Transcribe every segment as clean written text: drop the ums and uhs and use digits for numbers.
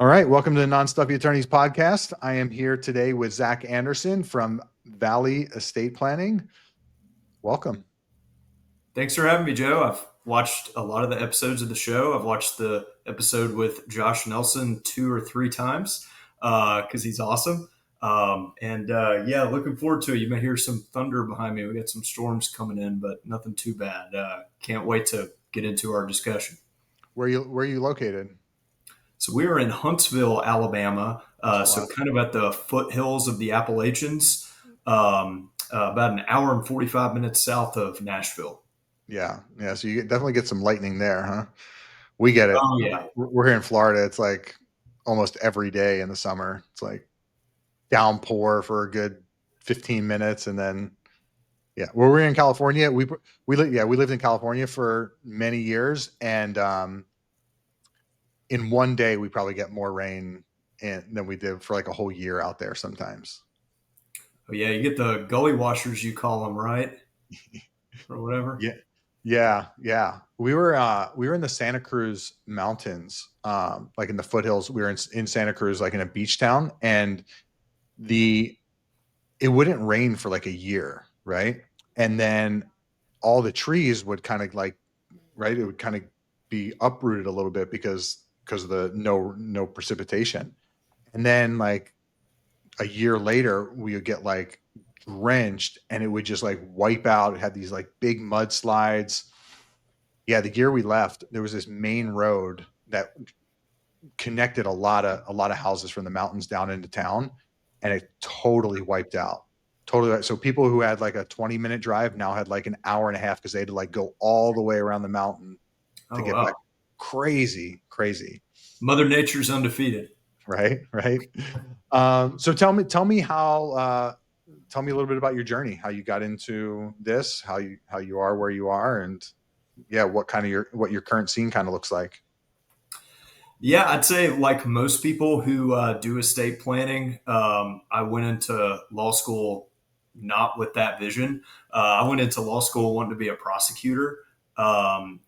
All right, welcome to the Non-Stuffy Attorneys podcast. I am here today with Zach Anderson from Valley Estate Planning. Welcome. Thanks for having me, Joe. I've watched a lot of the episodes of the show. I've watched the episode with Josh Nelson 2 or 3 times because he's awesome. Yeah, looking forward to it. You may hear some thunder behind me. We got some storms coming in, but nothing too bad. Can't wait to get into our discussion. Where are you located? So we are in Huntsville, Alabama. Huntsville. So kind of at the foothills of the Appalachians, about an hour and 45 minutes south of Nashville. Yeah. So you definitely get some lightning there, huh? We get it. Oh yeah. We're here in Florida. It's like almost every day in the summer. It's like downpour for a good 15 minutes, and then where we're in California, we lived in California for many years, and in one day we probably get more rain than we did for like a whole year out there sometimes. Oh yeah, you get the gully washers, you call them, right? Or whatever. Yeah. Yeah. We were in the Santa Cruz mountains, like in the foothills. We were in Santa Cruz, like in a beach town, and the it wouldn't rain for like a year, right? And then all the trees would kind of like, right, it would kind of be uprooted a little bit because of the no precipitation. And then like a year later, we would get like drenched, and it would just like wipe out. It had these like big mudslides. Yeah, the year we left, there was this main road that connected a lot of houses from the mountains down into town, and it totally wiped out. Totally. So people who had like a 20-minute drive now had like an hour and a half because they had to like go all the way around the mountain to Oh get back. wow. Crazy, crazy. Mother Nature's undefeated. Right. So tell me a little bit about your journey, how you got into this, how you are where you are, and yeah, what your current scene kind of looks like. Yeah, I'd say like most people who do estate planning, I went into law school not with that vision. I went into law school wanting to be a prosecutor. Um,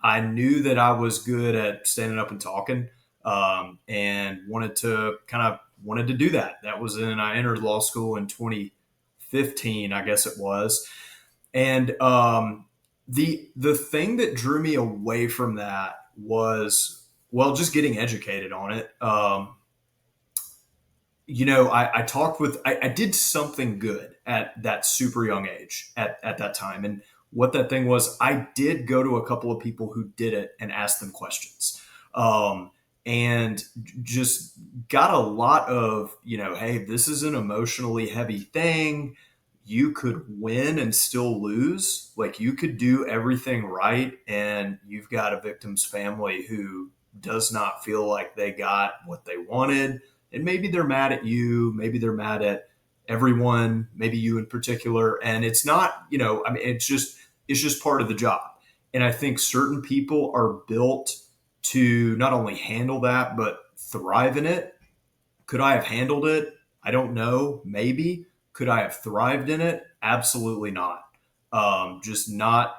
I knew that I was good at standing up and talking, and wanted to do that. That was in I entered law school in 2015, I guess it was, and the thing that drew me away from that was just getting educated on it. I talked with, I did something good at that super young age at that time. And what that thing was, I did go to a couple of people who did it and ask them questions. And just got a lot of, hey, this is an emotionally heavy thing. You could win and still lose. Like you could do everything right. And you've got a victim's family who does not feel like they got what they wanted, and maybe they're mad at you, maybe they're mad at everyone, maybe you in particular, and it's not, I mean, it's just part of the job. And I think certain people are built to not only handle that but thrive in it. Could I have handled it? I don't know. Maybe. Could I have thrived in it? Absolutely not. Just not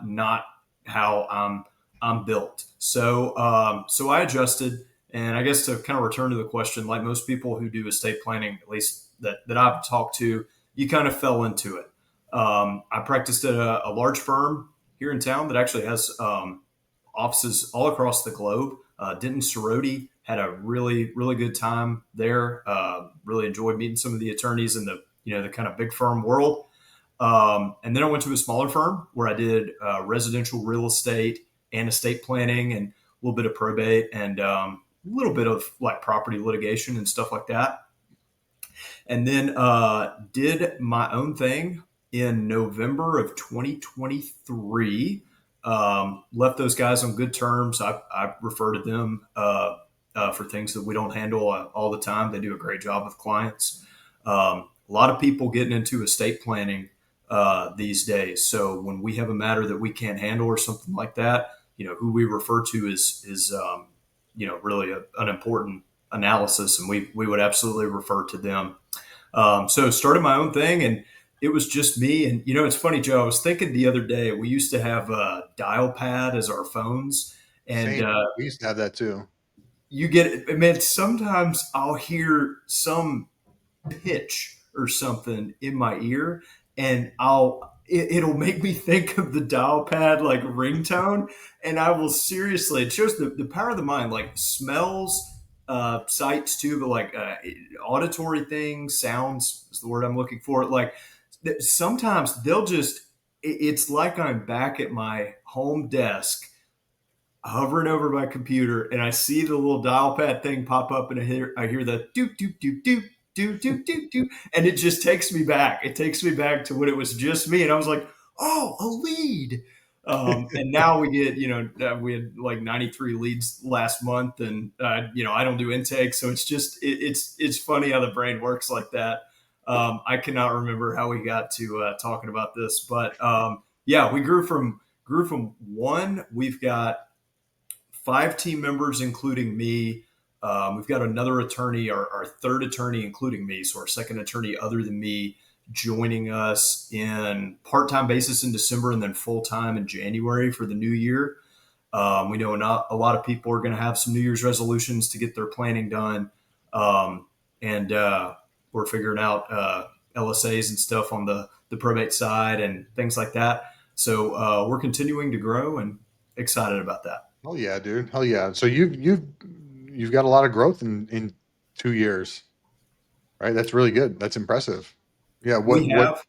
how I'm built. So I adjusted, and I guess to kind of return to the question, like most people who do estate planning, at least that I've talked to, you kind of fell into it. I practiced at a large firm here in town that actually has offices all across the globe. Denton Cerroti, had a really really good time there. Really enjoyed meeting some of the attorneys in the kind of big firm world. And then I went to a smaller firm where I did residential real estate and estate planning and a little bit of probate and a little bit of like property litigation and stuff like that. And then did my own thing in November of 2023. Left those guys on good terms. I refer to them for things that we don't handle all the time. They do a great job with clients. A lot of people getting into estate planning these days. So when we have a matter that we can't handle or something like that, who we refer to is really an important analysis, and we would absolutely refer to them. So started my own thing, and it was just me. And it's funny, Joe. I was thinking the other day we used to have a dial pad as our phones, and Same. We used to have that too. you get it, man. Sometimes I'll hear some pitch or something in my ear, and it'll make me think of the dial pad like ringtone, and I will seriously. It shows the power of the mind, like smells, sights too, but like auditory things, sounds is the word I'm looking for. Like sometimes they'll just. It's like I'm back at my home desk hovering over my computer and I see the little dial pad thing pop up and I hear the doop doop doop doop doop doop doop doop, and it just takes me back. It takes me back to when it was just me, and I was like, "Oh, a lead!" And now we get, we had like 93 leads last month, and I don't do intake, so it's just it's funny how the brain works like that. I cannot remember how we got to talking about this, but yeah, we grew from one. We've got five team members, including me. We've got another attorney, our third attorney, including me. So our second attorney, other than me, joining us in part-time basis in December and then full-time in January for the new year. We know not a lot of people are going to have some New Year's resolutions to get their planning done. And we're figuring out LSAs and stuff on the probate side and things like that. So we're continuing to grow and excited about that. Hell yeah, dude. Hell yeah. So you've got a lot of growth in 2 years, right? That's really good. That's impressive. Yeah. We have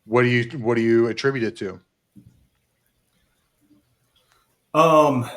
What do you attribute it to? Um,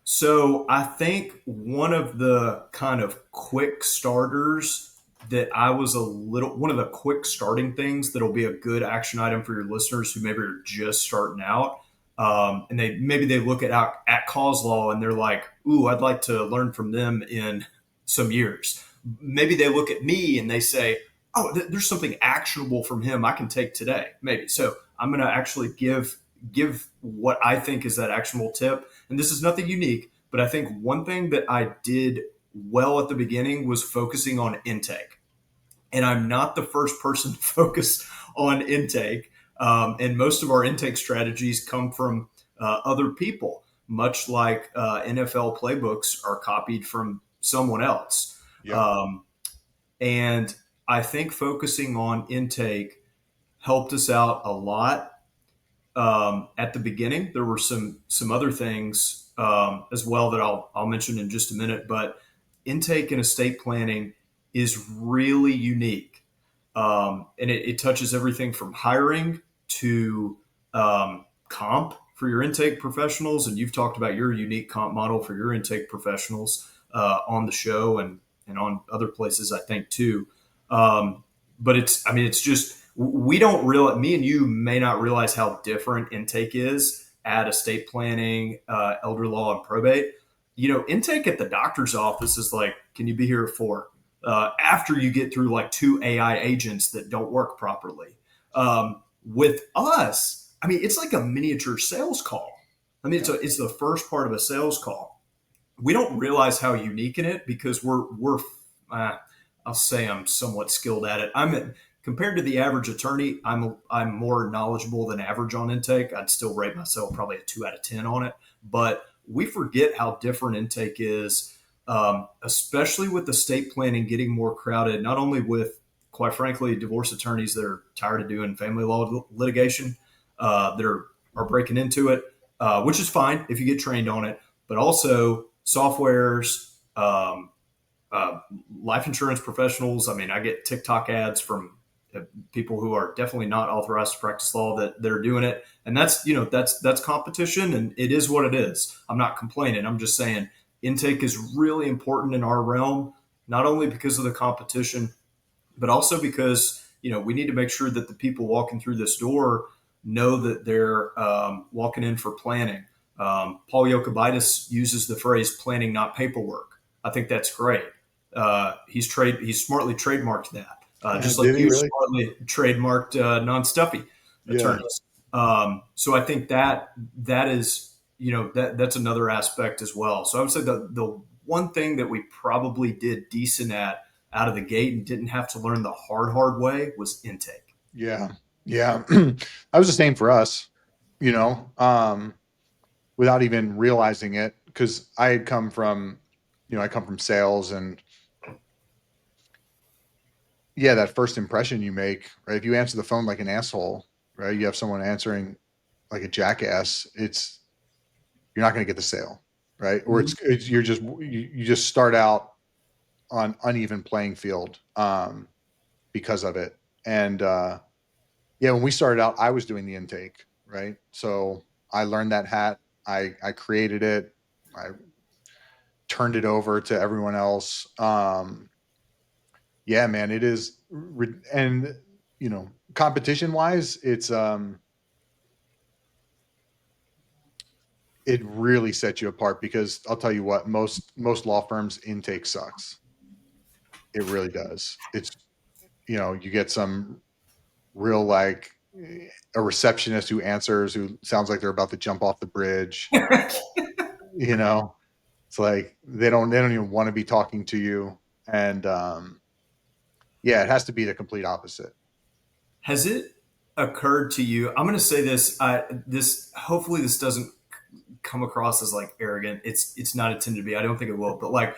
so I think one of the kind of quick starters that I was one of the quick starting things that'll be a good action item for your listeners who maybe are just starting out. And they look at cause law and they're like, ooh, I'd like to learn from them in some years. Maybe they look at me and they say, oh, there's something actionable from him I can take today. Maybe. So I'm going to actually give what I think is that actionable tip. And this is nothing unique, but I think one thing that I did well at the beginning was focusing on intake. And I'm not the first person to focus on intake. And most of our intake strategies come from other people, much like NFL playbooks are copied from someone else. Yep. Um, and I think focusing on intake helped us out a lot at the beginning. There were some other things as well that I'll mention in just a minute. But intake and estate planning is really unique, and it touches everything from hiring to comp for your intake professionals. And you've talked about your unique comp model for your intake professionals on the show and on other places, I think too. But it's just we don't real me and you may not realize how different intake is at estate planning, elder law, and probate. Intake at the doctor's office is like, can you be here at 4? After you get through like 2 AI agents that don't work properly. With us, I mean, it's like a miniature sales call. I mean, it's the first part of a sales call. We don't realize how unique in it because we're uh, I'll say I'm somewhat skilled at it. Compared to the average attorney, I'm more knowledgeable than average on intake. I'd still rate myself probably a 2 out of 10 on it, but we forget how different intake is, especially with estate planning getting more crowded. Not only with, quite frankly, divorce attorneys that are tired of doing family law litigation, that are breaking into it, which is fine if you get trained on it, but also softwares, uh, life insurance professionals. I mean, I get TikTok ads from people who are definitely not authorized to practice law that are doing it, and that's competition, and it is what it is. I'm not complaining. I'm just saying intake is really important in our realm, not only because of the competition, but also because we need to make sure that the people walking through this door know that they're walking in for planning. Paul Yokobitis uses the phrase "planning, not paperwork." I think that's great. He's smartly trademarked that, just like Did he you really? smartly trademarked non-stuffy Yeah. attorneys. So I think that is that's another aspect as well. So I would say the one thing that we probably did decent at out of the gate and didn't have to learn the hard way was intake. Yeah. Yeah. That was the same for us, you know. without even realizing it, because I had come from, I come from sales, and yeah, that first impression you make, right? If you answer the phone like an asshole, right? You have someone answering like a jackass, you're not going to get the sale, right? Or Mhm. you just start out on uneven playing field because of it. And yeah, when we started out, I was doing the intake, right? So I learned that hat. I created it. I turned it over to everyone else. Yeah, man, it is, and competition wise, it really sets you apart, because I'll tell you what, most law firms intake sucks. It really does. It's, you get some real, like, a receptionist who answers, who sounds like they're about to jump off the bridge. You know, it's like they don't even want to be talking to you, and yeah, it has to be the complete opposite. Has it occurred to you? I'm going to say this. This hopefully this doesn't come across as like arrogant. It's not intended to be. I don't think it will. But like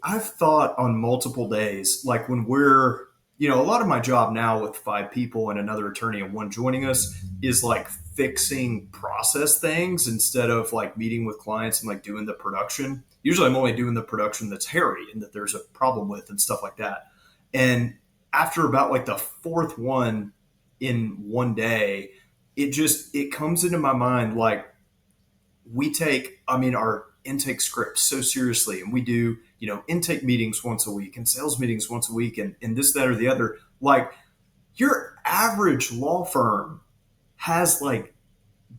I've thought on multiple days, like when we're, a lot of my job now with five people and another attorney and one joining us is like fixing process things instead of like meeting with clients and like doing the production. Usually I'm only doing the production that's hairy and that there's a problem with and stuff like that. And after about like the fourth one in one day, it comes into my mind like we take, I mean, our intake script so seriously, and we do, intake meetings once a week and sales meetings once a week, and this, that, or the other. Like your average law firm has like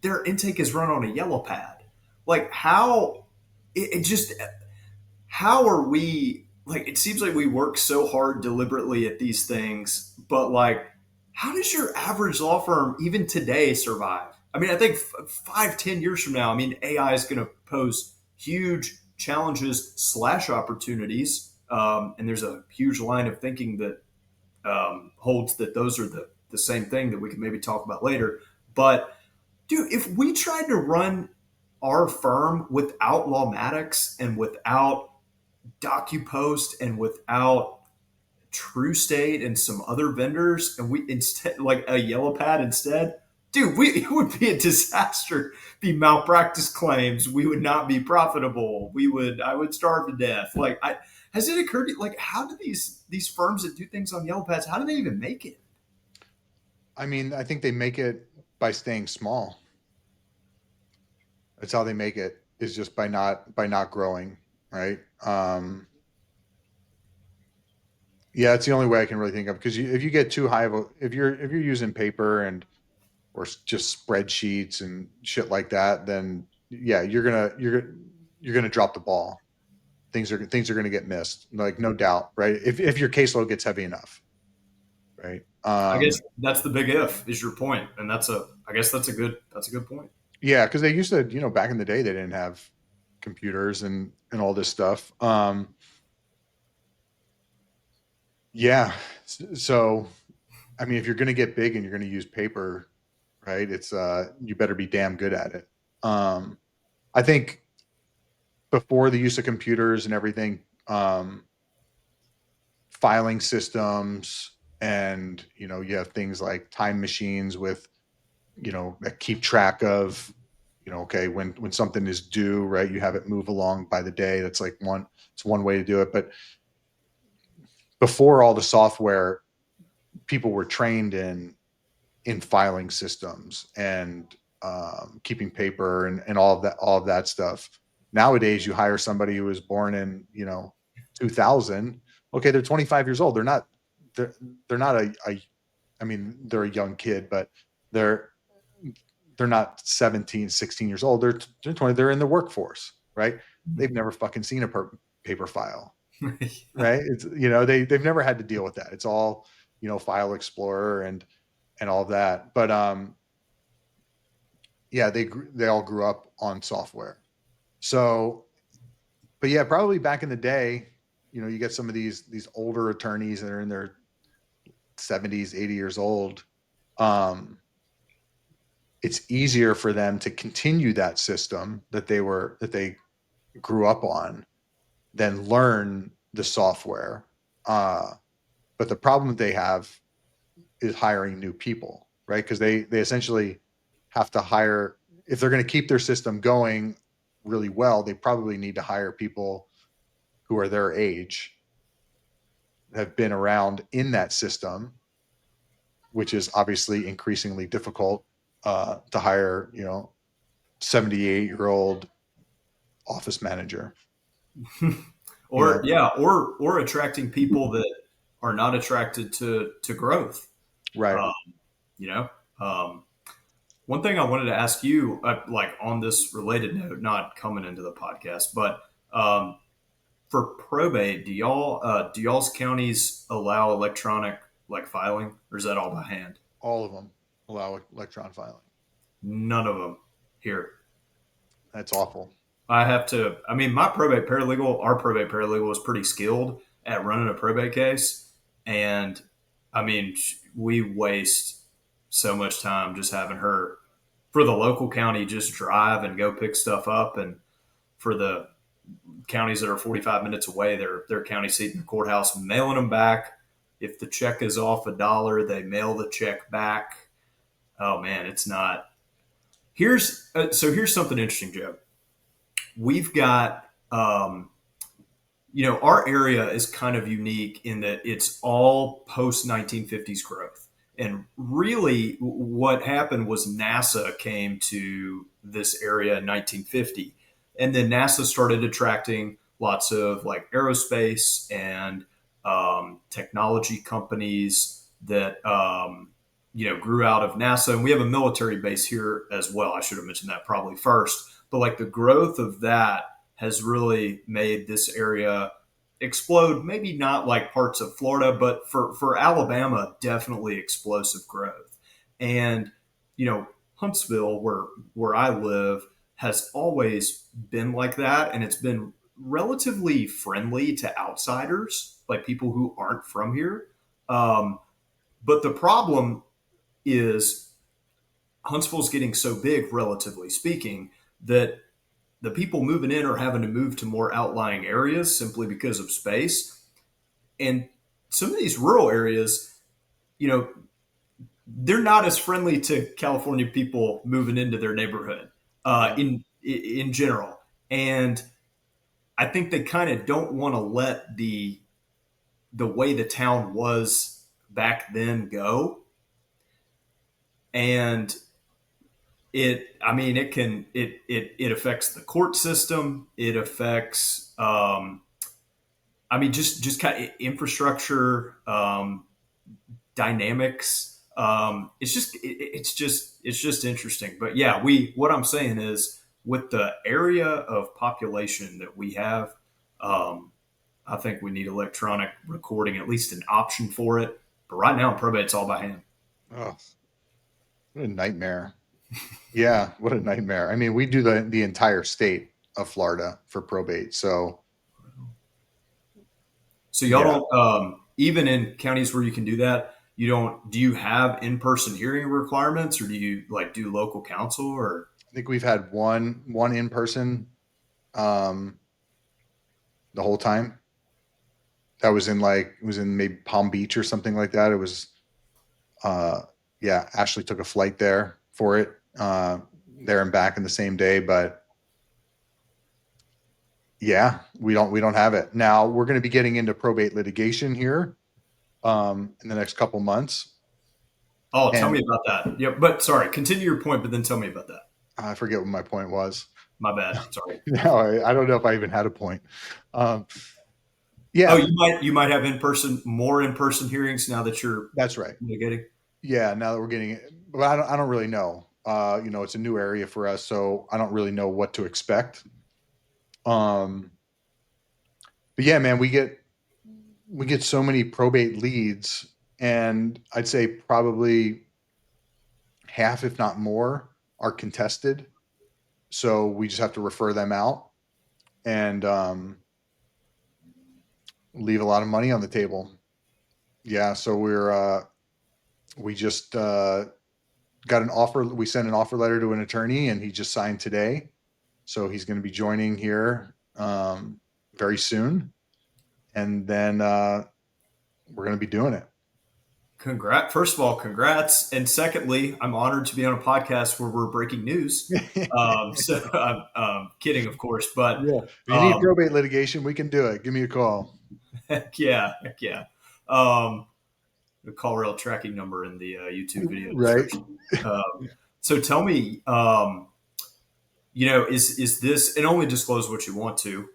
their intake is run on a yellow pad. Like how it just how are we like it seems like we work so hard deliberately at these things, but like how does your average law firm even today survive? I mean, I think 5, 10 years from now, I mean, AI is going to pose huge challenges slash opportunities, and there's a huge line of thinking that holds that those are the same thing that we can maybe talk about later. But dude, if we tried to run our firm without Lawmatics and without DocuPost and without TrueState and some other vendors, and we instead like a yellow pad instead, dude, it would be a disaster. Be malpractice claims. We would not be profitable. I would starve to death. Has it occurred to you, like, how do these firms that do things on yellow pads, how do they even make it? I mean, I think they make it by staying small. That's how they make it, is just by not growing, right? Yeah, it's the only way I can really think of, because if you get too high of a, if you're using paper or just spreadsheets and shit like that, then yeah, you're gonna drop the ball. Things are gonna get missed, like, no doubt, right? If your caseload gets heavy enough, right? I guess that's the big if is your point, and I guess that's a good point. Yeah, because they used to, back in the day, they didn't have computers and all this stuff. Yeah, so I mean, if you're gonna get big and you're gonna use paper, right? It's you better be damn good at it. I think before the use of computers and everything, filing systems, and you have things like time machines with, that keep track of, okay, when something is due, right? You have it move along by the day. That's like it's one way to do it. But before all the software, people were trained in filing systems and keeping paper and all of that stuff. Nowadays, you hire somebody who was born in 2000. Okay, they're 25 years old. They're they're not a I mean, they're a young kid, but they're they're not 17, 16 years old. They're 20. They're in the workforce, right? They've never fucking seen a paper file, right? It's they've never had to deal with that. It's all File Explorer and all of that. But yeah, they all grew up on software. So, but yeah, probably back in the day, you get some of these older attorneys that are in their 70s, 80 years old. Um, it's easier for them to continue that system that they grew up on than learn the software. Uh, but the problem that they have is hiring new people, right? Because they essentially have to hire, if they're going to keep their system going really well, they probably need to hire people who are their age, have been around in that system, which is obviously increasingly difficult to hire, 78-year-old office manager. You Or know, yeah, or attracting people that are not attracted to growth. right? Um, you know, um, one thing I wanted to ask you, like on this related note, not coming into the podcast, but for probate, do y'all's counties allow electronic like filing, or is that all by hand? All of them allow electron filing. None of them here. That's awful. I have to. I mean, my probate paralegal, our probate paralegal, is pretty skilled at running a probate case, and I mean, we waste so much time just having her for the local county just drive and go pick stuff up, and for the counties that are 45 minutes away, their county seat in the courthouse, mailing them back. If the check is off $1, they mail the check back. Oh man, it's not. Here's something interesting, Joe. We've got our area is kind of unique in that it's all post 1950s growth. And really, what happened was NASA came to this area in 1950. And then NASA started attracting lots of like aerospace and technology companies that, grew out of NASA. And we have a military base here as well. I should have mentioned that probably first. But like the growth of that has really made this area explode. Maybe not like parts of Florida, but for Alabama, definitely explosive growth. And Huntsville, where I live, has always been like that, and it's been relatively friendly to outsiders, like people who aren't from here. Um, but the problem is Huntsville's getting so big, relatively speaking, that the people moving in are having to move to more outlying areas simply because of space. And some of these rural areas, you know, they're not as friendly to California people moving into their neighborhood Yeah. in general. And I think they kind of don't want to let the way the town was back then go. And it affects the court system. It affects just kind of infrastructure, dynamics. It's just interesting. But yeah, what I'm saying is with the area of population that we have, um, I think we need electronic recording, at least an option for it. But right now in probate, it's all by hand. Oh, what a nightmare. Yeah, what a nightmare. I mean, we do the entire state of Florida for probate. So, So y'all yeah, don't even in counties where you can do that. You don't. Do you have in-person hearing requirements, or do you like do local counsel? Or I think we've had one in person um the whole time. That was in it was in maybe Palm Beach or something like that. It was uh yeah, Ashley took a flight there for it. There and back in the same day, but yeah, we don't have it. Now, we're going to be getting into probate litigation here in the next couple months. oh, tell And me about that. Yep. But sorry, continue your point, but then tell me about that. I forget what my point was. My bad. Sorry. No, I don't know if I even had a point. Um, Oh, yeah, you might have more in-person hearings now that you're that's right. litigating. Yeah, now that we're getting it, but I don't really know. It's a new area for us, so I don't really know what to expect. Um, but yeah, man, we get so many probate leads, and I'd say probably half, if not more, are contested. So we just have to refer them out and leave a lot of money on the table. Yeah, so we just got an offer. We sent an offer letter to an attorney, and he just signed today. So he's going to be joining here very soon, and then we're going to be doing it. Congrats. First of all, congrats. And secondly, I'm honored to be on a podcast where we're breaking news. So I'm kidding, of course, but Yeah. If you need um, probate litigation, we can do it. Give me a call. heck yeah, heck yeah. Um, the call rail tracking number in the YouTube video Right. description. So tell me, is this, and only disclose what you want to,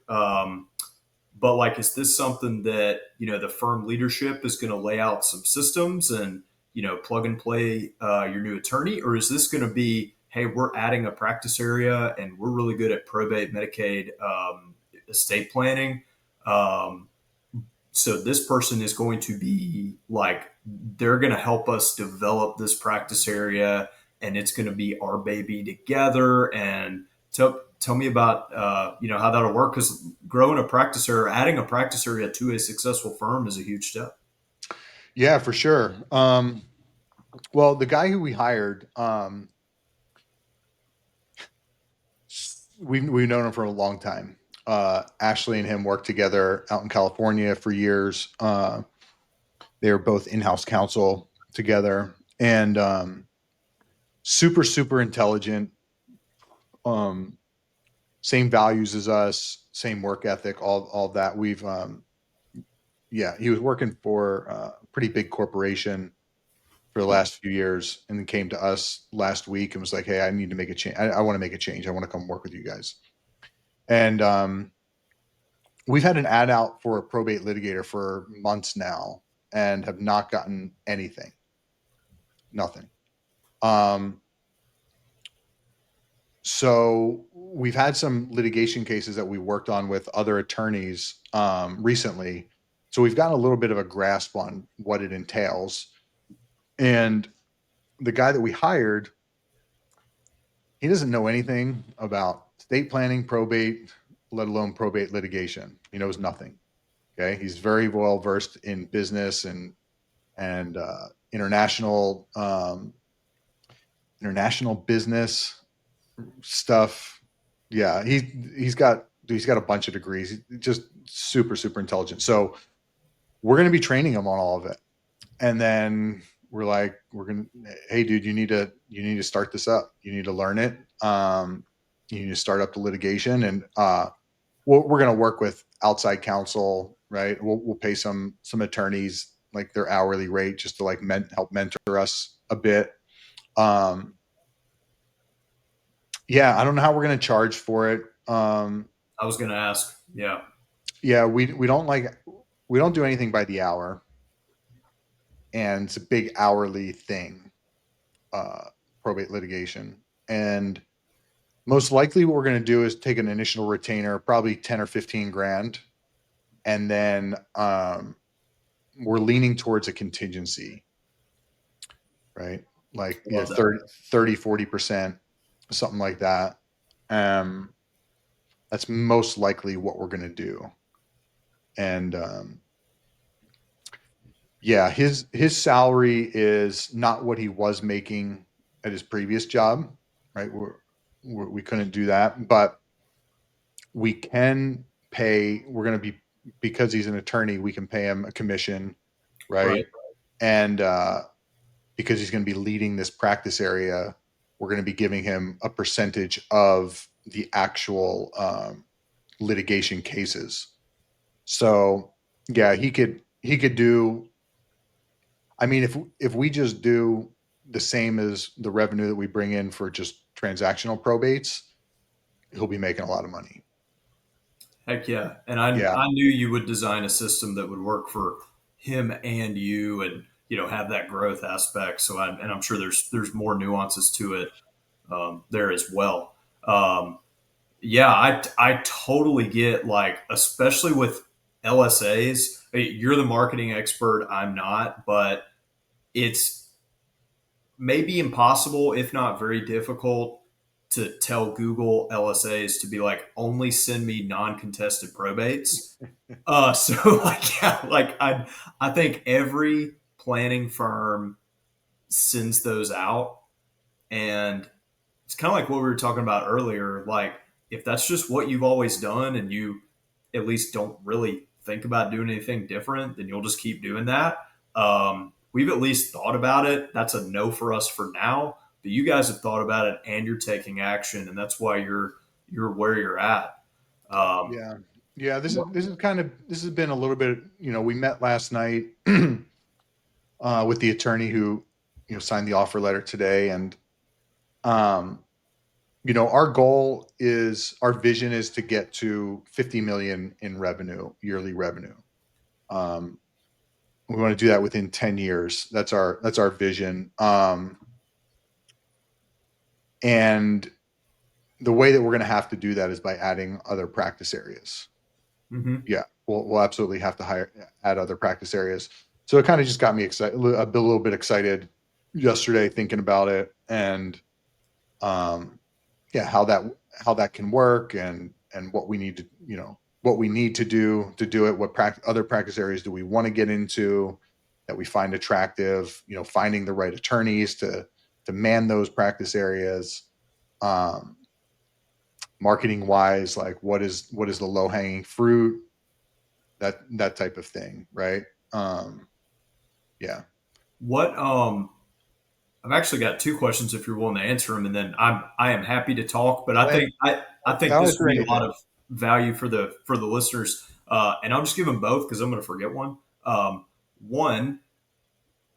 but like, is this something that, the firm leadership is going to lay out some systems and, plug and play your new attorney? Or is this going to be, hey, we're adding a practice area and we're really good at probate, Medicaid, estate planning. Um, so this person is going to be like, they're going to help us develop this practice area and it's going to be our baby together. And tell me about, how that'll work. Cause growing a practice area, adding a practice area to a successful firm is a huge step. Yeah, for sure. Well, the guy who we hired, we've known him for a long time. Ashley and him worked together out in California for years. They were both in-house counsel together, and super super intelligent. Um, Same values as us, same work ethic, all that. We've yeah, he was working for a pretty big corporation for the last few years, and then came to us last week and was like, "Hey, I need to make a change. I want to make a change. I want to come work with you guys." And we've had an ad out for a probate litigator for months now, and have not gotten anything. Nothing. Um, so we've had some litigation cases that we worked on with other attorneys recently. So we've gotten a little bit of a grasp on what it entails. And the guy that we hired, he doesn't know anything about estate planning, probate, let alone probate litigation. He knows nothing. Okay, he's very well versed in business and international international business stuff. Yeah, he's got a bunch of degrees. He's just super super intelligent. So we're going to be training him on all of it, and then we're like, hey dude, you need to start this up. You need to learn it. You need to start up the litigation, and we're going to work with outside counsel, right? We'll pay some attorneys like their hourly rate just to like help mentor us a bit. Um, yeah, I don't know how we're going to charge for it. I was going to ask. Yeah. Yeah, we don't do anything by the hour, and it's a big hourly thing, uh, probate litigation. And most likely, what we're going to do is take an initial retainer, probably 10 or 15 grand, and then we're leaning towards a contingency, right? Like Love that. 30, 40%, something like that. Um, that's most likely what we're going to do. And yeah, his salary is not what he was making at his previous job, right? We couldn't do that, but we can pay. We're going to be, because he's an attorney, we can pay him a commission, right? Right. And because he's going to be leading this practice area, we're going to be giving him a percentage of the actual litigation cases. So yeah, he could do. I mean, if we just do the same as the revenue that we bring in for just transactional probates, he'll be making a lot of money. Heck yeah. And I Yeah, knew you would design a system that would work for him and you and, have that growth aspect. And I'm sure there's more nuances to it there as well. Yeah, I totally get, like, especially with LSAs, you're the marketing expert. I'm not, but it's maybe impossible, if not very difficult, to tell Google LSAs to be like, only send me non-contested probates. So like, yeah, like I think every planning firm sends those out. And it's kind of like what we were talking about earlier. Like, if that's just what you've always done and you at least don't really think about doing anything different, then you'll just keep doing that. We've at least thought about it. That's a no for us for now. But you guys have thought about it and you're taking action, and that's why you're where you're at. Um, Yeah. Yeah, what, this is kind of this has been a little bit, we met last night with the attorney who, signed the offer letter today. And um our vision is to get to 50 million in revenue, yearly revenue. Um we want to do that within 10 years. That's our vision. And the way that we're going to have to do that is by adding other practice areas. mhm. Yeah, we'll absolutely have to add other practice areas. So it kind of just got me excited, little bit excited yesterday thinking about it. And um, yeah, how that can work, and what we need to, what we need to do it. What other practice areas do we want to get into that we find attractive? Finding the right attorneys to man those practice areas. Um, Marketing wise, like what is the low hanging fruit, that type of thing, right? Um, yeah. What I've actually got two questions if you're willing to answer them, and then I am happy to talk. But Go ahead. I think I'll this answer would be a lot anything. of value for the listeners, and I'll just give them both because I'm going to forget one. One,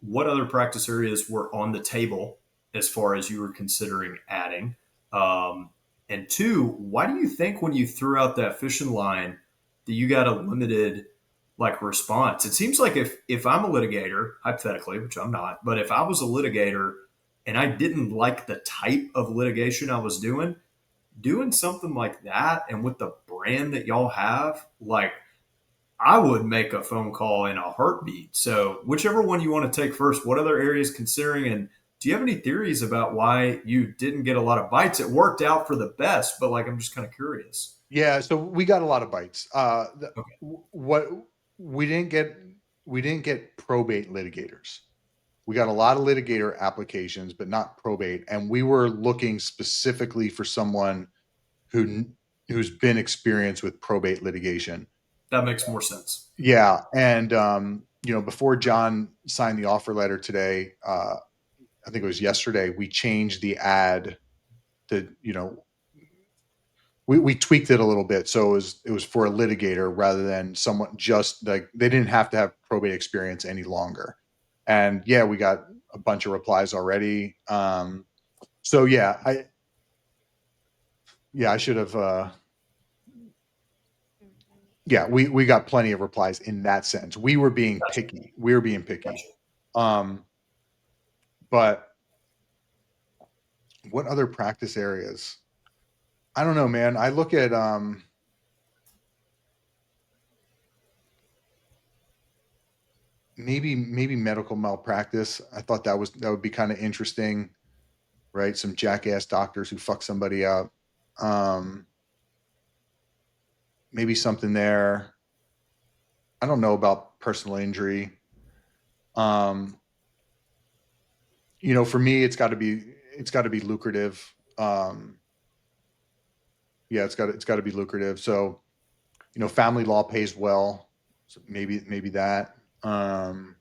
what other practice areas were on the table as far as you were considering adding? Um, and two, why do you think when you threw out that fishing line that you got a limited like response? It seems like if I'm a litigator, hypothetically, which I'm not, but if I was a litigator and I didn't like the type of litigation I was doing something like that and with the brand that y'all have, like I would make a phone call in a heartbeat. So, whichever one you want to take first, what other areas considering? And do you have any theories about why you didn't get a lot of bites? It worked out for the best, but like, I'm just kind of curious. Yeah, so we got a lot of bites. Okay. What we didn't get, probate litigators. We got a lot of litigator applications, but not probate. And we were looking specifically for someone who who's been experienced with probate litigation. That makes more sense. Yeah, and before John signed the offer letter today, I think it was yesterday, we changed the ad to, we tweaked it a little bit, so it was for a litigator rather than someone, just like they didn't have to have probate experience any longer. And yeah, we got a bunch of replies already. So I should have. Yeah, we got plenty of replies in that sense. We were being Gotcha. picky. We were being picky. Gotcha. Um, but what other practice areas? I don't know, man. I look at maybe medical malpractice. I thought that would be kind of interesting, right? Some jackass doctors who fuck somebody up. Um, Maybe something there. I don't know about personal injury. Um, for me, it's got to be lucrative. Yeah, it's got to be lucrative. So, family law pays well. So maybe that. Um,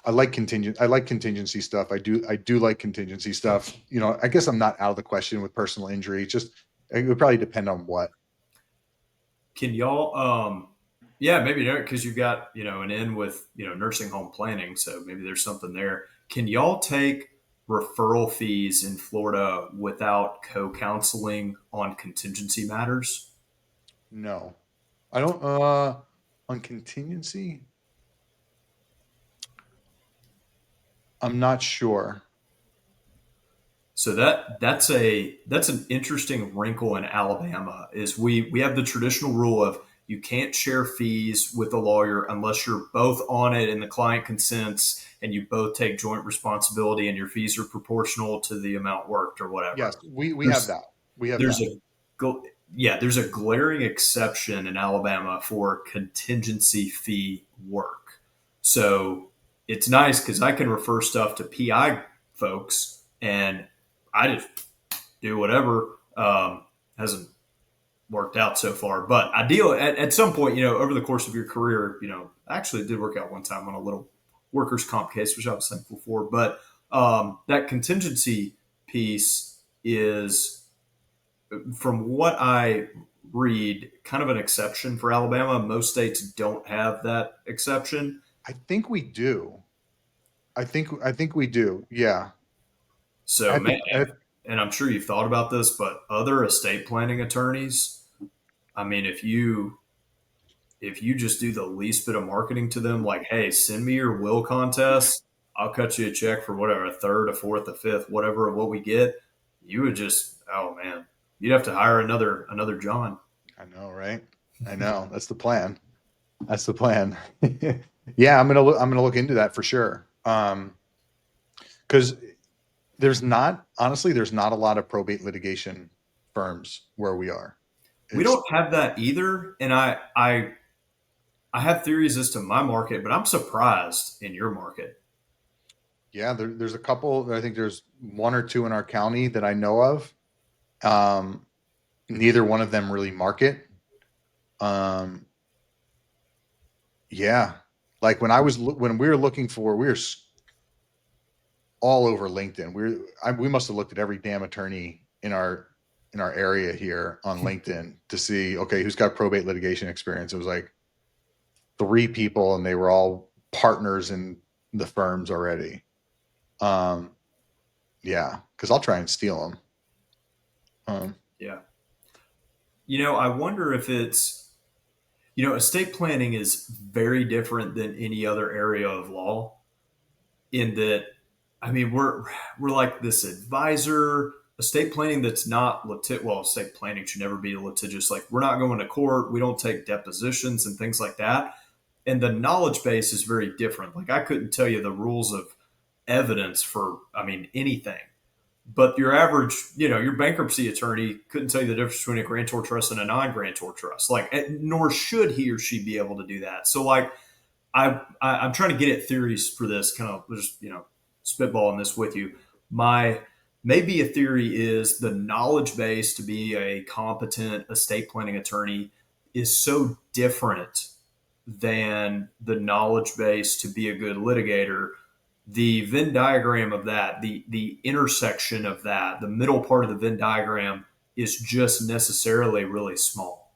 I like contingency stuff. I do like contingency stuff. I guess I'm not out of the question with personal injury. Just it would probably depend on what. Can y'all, yeah, maybe because you've got, an in with, nursing home planning. So maybe there's something there. Can y'all take referral fees in Florida without co counseling on contingency matters? No, I don't. On contingency, I'm not sure. So that's an interesting wrinkle in Alabama is we have the traditional rule of you can't share fees with a lawyer unless you're both on it and the client consents and you both take joint responsibility and your fees are proportional to the amount worked or Yes, whatever. we have There's that. We have there's that. a yeah, there's a glaring exception in Alabama for contingency fee work. So it's nice because I can refer stuff to PI folks, and I just do whatever. Hasn't worked out so far, but ideal at some point, over the course of your career, actually it did work out one time on a little workers' comp case, which I was thankful for. But that contingency piece is, from what I read, kind of an exception for Alabama. Most states don't have that exception. I think we do. I think we do. Yeah. So, I think man, and I'm sure you've thought about this, but other estate planning attorneys, I mean, if you just do the least bit of marketing to them, like, hey, send me your will contest, I'll cut you a check for whatever, a third, a fourth, a fifth, whatever of what we get, you would just, oh man, you'd have to hire another John. I know, right? I know. That's the plan. That's the plan. Yeah, I'm gonna look into that for sure. Because there's not a lot of probate litigation firms where we are. We It's don't have that either, and I have theories as to my market, but I'm surprised in your market. Yeah, there's a couple. I think there's one or two in our county that I know of. Um, Neither one of them really market. Um, yeah, like when we were looking for, we were all over LinkedIn. We must have looked at every damn attorney in our area here on LinkedIn to see, okay, who's got probate litigation experience. It was like three people, and they were all partners in the firms already. Um, yeah, because I'll try and steal them. Yeah. I wonder if it's, estate planning is very different than any other area of law in that, I mean, we're like this advisor estate planning that's not well, estate planning should never be litigious. Like, we're not going to court, we don't take depositions and things like that. And the knowledge base is very different. Like, I couldn't tell you the rules of evidence for, I mean, anything. But your average, your bankruptcy attorney couldn't tell you the difference between a grantor trust and a non-grantor trust. Like, nor should he or she be able to do that. So, like, I'm trying to get at theories for this, kind of just spitballing this with you. My maybe a theory is the knowledge base to be a competent estate planning attorney is so different than the knowledge base to be a good litigator. The Venn diagram of that, the intersection of that, the middle part of the Venn diagram is just necessarily really small.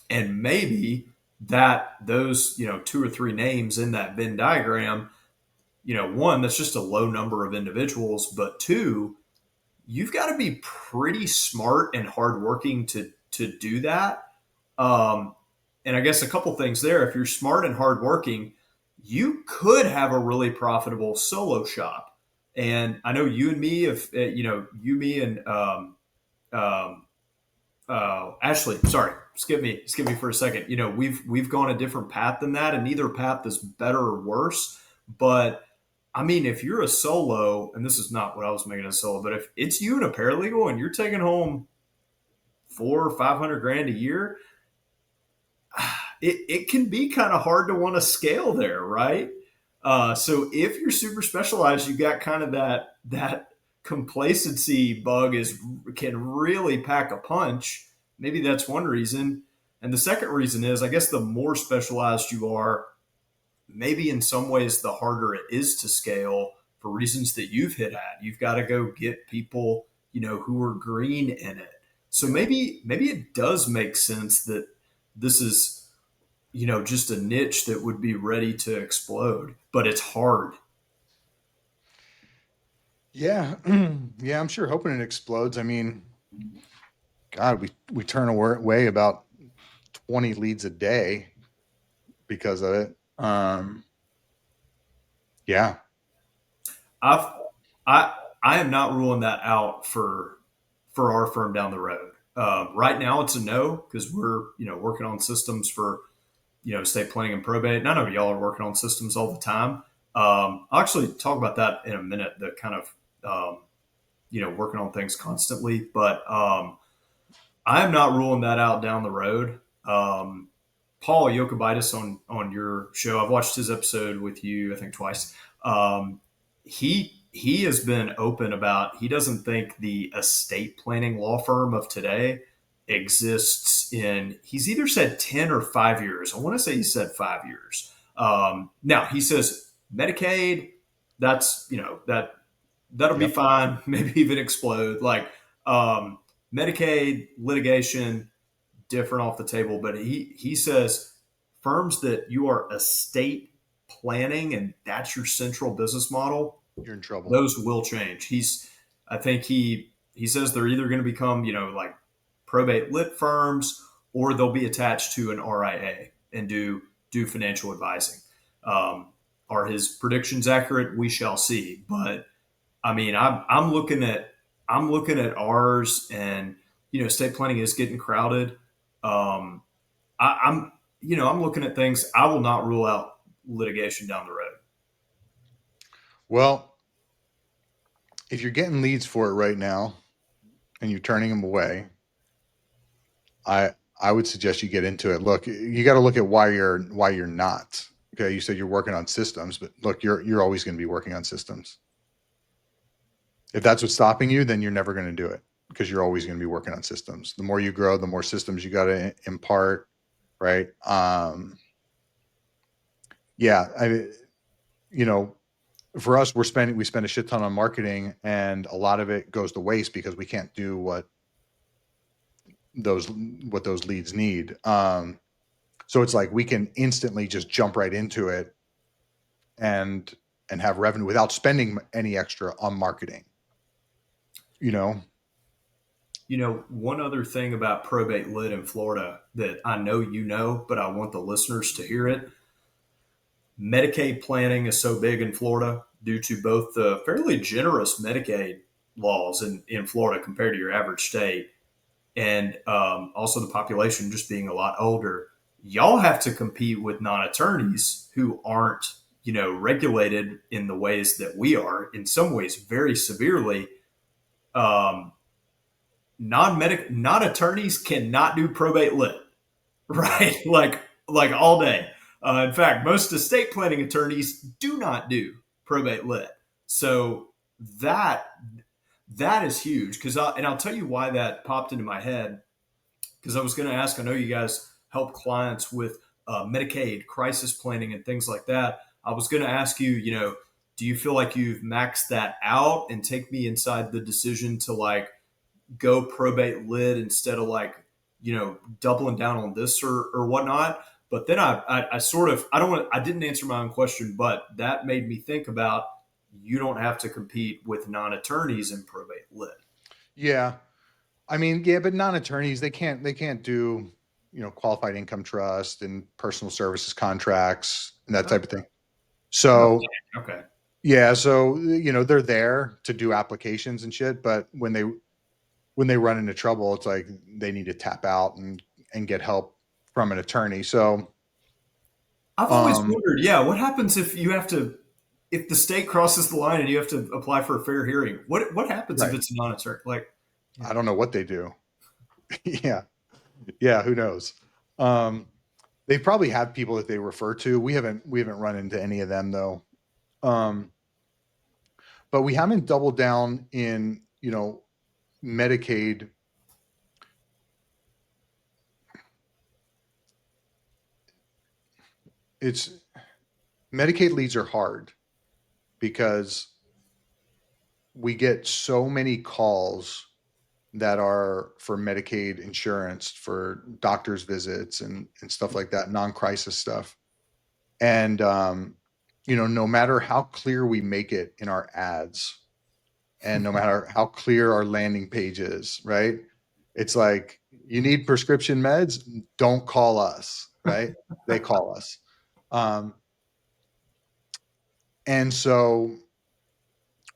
And maybe that those, two or three names in that Venn diagram, one, that's just a low number of individuals, but two, you've got to be pretty smart and hardworking to do that. Um, and I guess a couple things there. If you're smart and hardworking, you could have a really profitable solo shop. And I know you and me, if you, me, and um, Ashley, sorry, skip me for a second. We've gone a different path than that, and neither path is better or worse. But I mean, if you're a solo, and this is not what I was making a solo, but if it's you and a paralegal and you're taking home 400 or 500 grand a year, it can be kind of hard to want to scale there, right? So if you're super specialized, you got kind of that complacency bug is can really pack a punch. Maybe that's one reason. And the second reason is, I guess, the more specialized you are, maybe in some ways the harder it is to scale for reasons that you've hit at. You've got to go get people, who are green in it. So maybe it does make sense that this is, just a niche that would be ready to explode, but it's hard. Yeah, yeah, I'm sure hoping it explodes. I mean, God, we turn away about 20 leads a day because of it. Yeah, I've I I am not ruling that out for our firm down the road. Right now, it's a no because we're working on systems for estate planning and probate. None of y'all are working on systems all the time. I'll actually talk about that in a minute. The kind of working on things constantly, but I am not ruling that out down the road. Paul Yokobitis on your show, I've watched his episode with you, I think twice. he has been open about he doesn't think the estate planning law firm of today exists in, he's either said 10 or 5 years. I want to say he said 5 years. Now he says Medicaid, that's, that'll be Yep, fine, maybe even explode. Like, um, Medicaid litigation, different off the table. But he says firms that you are estate planning and that's your central business model, you're in trouble. those will change. I think he says they're either going to become, like probate lit firms, or they'll be attached to an RIA and do financial advising. Um, are his predictions accurate? We shall see. But I mean, I'm looking at ours, and estate planning is getting crowded. Um, I'm I'm looking at things. I will not rule out litigation down the road. Well, if you're getting leads for it right now and you're turning them away, I I would suggest you get into it. Look, you got to look at why you're not. Okay, you said you're working on systems, but look, you're always going to be working on systems. If that's what's stopping you, then you're never going to do it because you're always going to be working on systems. The more you grow, the more systems you got to impart, right? Yeah, you know, for us, we spend a shit ton on marketing, and a lot of it goes to waste because we can't do those what those leads need. So it's like we can instantly just jump right into it and have revenue without spending any extra on marketing. You know, One other thing about probate lit in Florida that I know but I want the listeners to hear it. Medicaid planning is so big in Florida due to both the fairly generous Medicaid laws in Florida compared to your average state, and also the population just being a lot older. Y'all have to compete with non-attorneys who aren't, regulated in the ways that we are. In some ways, very severely. Um, non-attorneys cannot do probate lit, right? right? Like all day. In fact, most estate planning attorneys do not do probate lit. So that that is huge because and I'll tell you why that popped into my head, because I was going to ask. I know you guys help clients with Medicaid crisis planning and things like that. I was going to ask you, do you feel like you've maxed that out, and take me inside the decision to like go probate lit instead of like doubling down on this or whatnot. But then I sort of I didn't answer my own question, but that made me think about, you don't have to compete with non-attorneys in probate lit. Yeah, I mean, yeah, but non-attorneys they can't do qualified income trust and personal services contracts and that Oh, type of thing. oh, So okay. yeah, so they're there to do applications and shit, but when they run into trouble, it's like they need to tap out and get help from an attorney. So I've always um wondered, yeah, what happens if you have to, if the state crosses the line and you have to apply for a fair hearing? What happens if right. it's a non-attorney? Like, yeah. I don't know what they do. Yeah. Yeah, who knows? Um they probably have people that they refer to. We haven't run into any of them though. Um but we haven't doubled down in, Medicaid. It's Medicaid leads are hard because we get so many calls that are for Medicaid insurance for doctor's visits and stuff like that, non-crisis stuff. And no matter how clear we make it in our ads, and no matter how clear our landing page is, right? It's like you need prescription meds, don't call us, right? They call us. Um, and so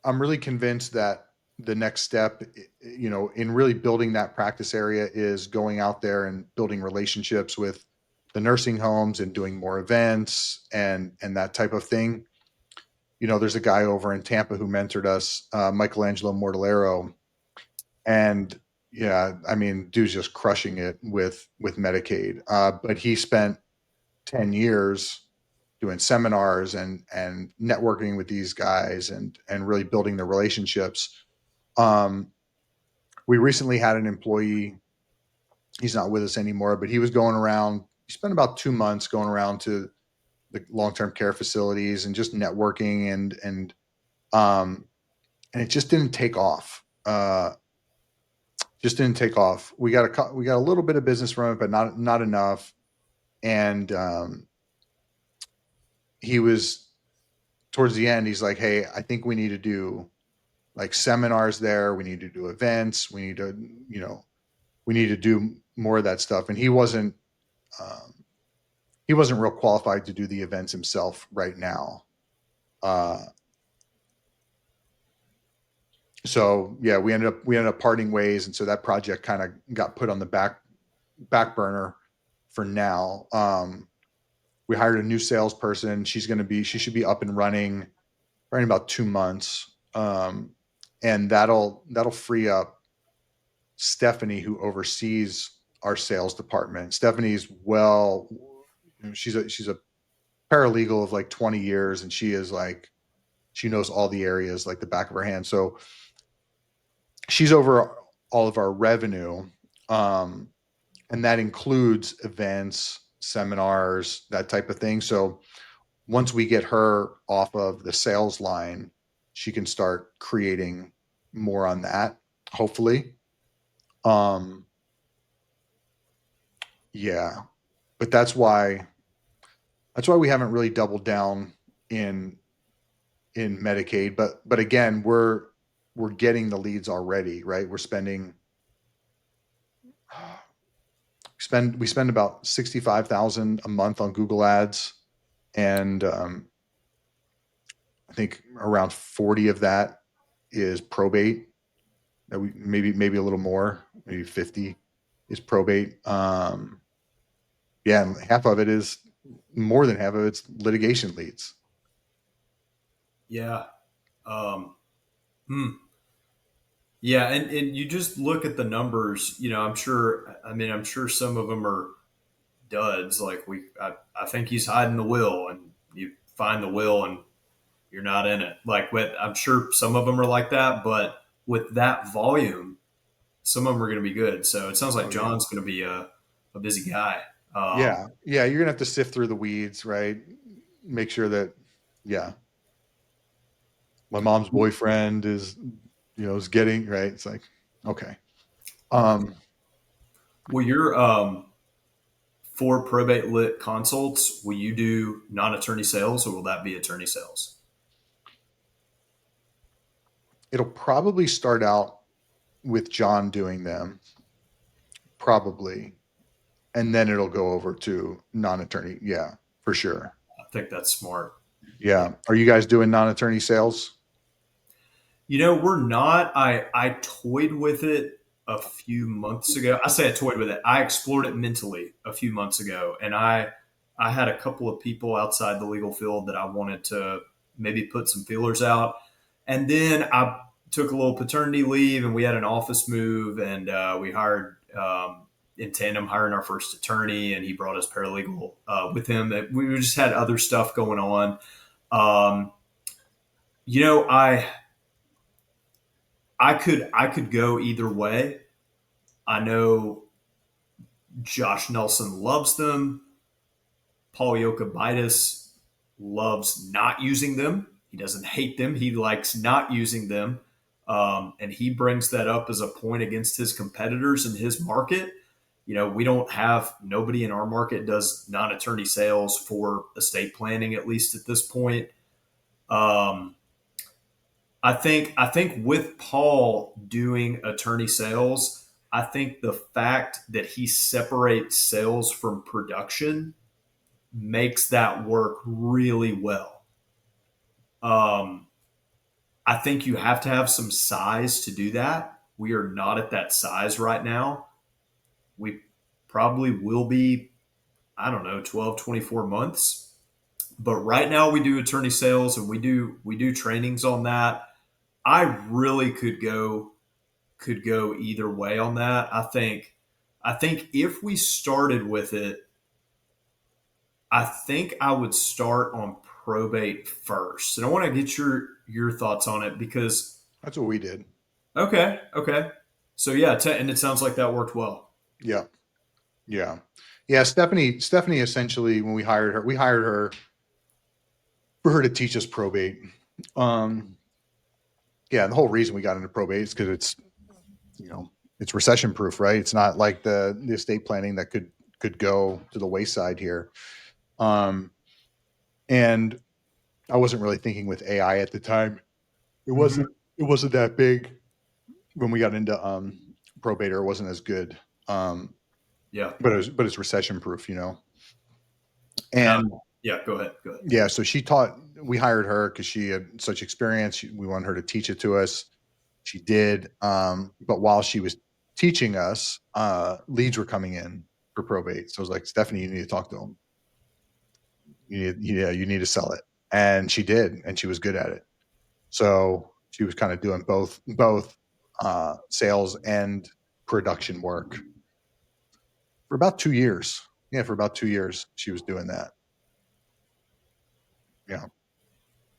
I'm really convinced that the next step, in really building that practice area is going out there and building relationships with the nursing homes and doing more events and that type of thing. There's a guy over in Tampa who mentored us, Michelangelo Mortallero, and yeah, I mean, dude's just crushing it with Medicaid. But he spent 10 years doing seminars and networking with these guys and really building the relationships. Um, we recently had an employee. He's not with us anymore, but he was going around. He spent about 2 months going around to the long term care facilities and just networking um, and it just didn't take off. Just didn't take off. We got a little bit of business from it, but not enough. And he was towards the end. He's like, "Hey, I think we need to do like seminars there. We need to do events. We need to, you know, we need to do more of that stuff." And um, he wasn't real qualified to do the events himself right now. Uh, so yeah, we ended up parting ways, and so that project kind of got put on the back burner for now. We hired a new salesperson. She should be up and running right in about 2 months, and that'll free up Stephanie, who oversees our sales department. Stephanie's well, she's a paralegal of like 20 years, and she knows all the areas like the back of her hand. So she's over all of our revenue, um, and that includes events, seminars, that type of thing. So once we get her off of the sales line, she can start creating more on that, hopefully. Um, yeah, but that's why we haven't really doubled down in in Medicaid. But again, we're getting the leads already, right? We spend about 65,000 a month on Google Ads, and I think around 40 of that is probate. That we maybe a little more, maybe 50 is probate. Yeah, and half of it is more than half of it's litigation leads. Yeah. Um, hmm. Yeah, and you just look at the numbers. I'm sure. I mean, I'm sure some of them are duds. Like I think he's hiding the will, and you find the will, and you're not in it. Like I'm sure some of them are like that, but with that volume, some of them are going to be good. So it sounds like Oh yeah. John's going to be a busy guy. Yeah. Yeah. You're gonna have to sift through the weeds, right? Make sure that, yeah, my mom's boyfriend is getting right. It's like, okay. Um, Well, you're for probate lit consults. Will you do non-attorney sales, or will that be attorney sales? it'll probably start out with John doing them, probably, and then it'll go over to non-attorney. Yeah, for sure. I think that's smart. Yeah. Yeah. Are you guys doing non-attorney sales? We're not. I toyed with it a few months ago. I say I toyed with it. I explored it mentally a few months ago, and I had a couple of people outside the legal field that I wanted to maybe put some feelers out, and then I took a little paternity leave, and we had an office move, and we hired. In tandem, hiring our first attorney, and he brought his paralegal with him. We just had other stuff going on. Um, you know, I could go either way. I know Josh Nelson loves them. Paul Yokobitis loves not using them. He doesn't hate them. He likes not using them. And he brings that up as a point against his competitors in his market. We don't have nobody in our market does non-attorney sales for estate planning, at least at this point. Um, I think with Paul doing attorney sales, I think the fact that he separates sales from production makes that work really well. Um, I think you have to have some size to do that. We are not at that size right now. We probably will be, I don't know, 12, 24 months. But right now we do attorney sales and we do trainings on that. I really could go either way on that. I think if we started with it, I think I would start on probate first, and I want to get your thoughts on it because That's what we did. okay, so yeah, and it sounds like that worked well. Yeah. Yeah. Yeah. Stephanie essentially, when we hired her for her to teach us probate. Um, yeah. The whole reason we got into probate is because you know, it's recession proof, right? It's not like the estate planning that could go to the wayside here. Um, and I wasn't really thinking with AI at the time. It Hmm. wasn't it wasn't that big when we got into probate, or it wasn't as good. Um, Yeah, but it's recession proof, you know. and And yeah, go ahead, go ahead. yeah, so she taught. We hired her because she had such experience. We wanted her to teach it to us. She did. But while she was teaching us, leads were coming in for probate. So I was like, Stephanie, you need to talk to them. You need to sell it. And she did, and she was good at it. So she was kind of doing both sales and production work for about 2 years. Yeah, for about 2 years, she was doing that. Yeah.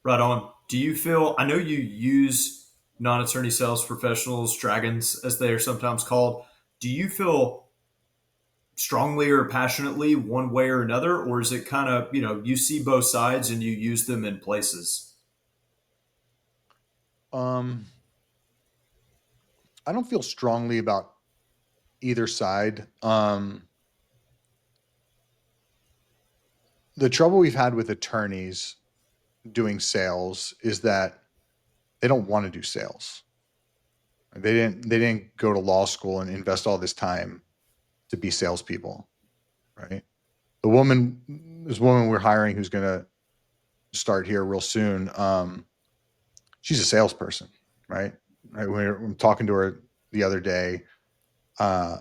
Right on. Do you feel? I know you use non-attorney sales professionals, dragons, as they are sometimes called. Do you feel strongly or passionately one way or another, or is it kind of you see both sides and you use them in places? Um, I don't feel strongly about either side. The trouble we've had with attorneys doing sales is that they don't want to do sales. They didn't go to law school and invest all this time to be salespeople, right? This woman we're hiring who's going to start here real soon. She's a salesperson, right? Right. I'm talking to her the other day. Uh,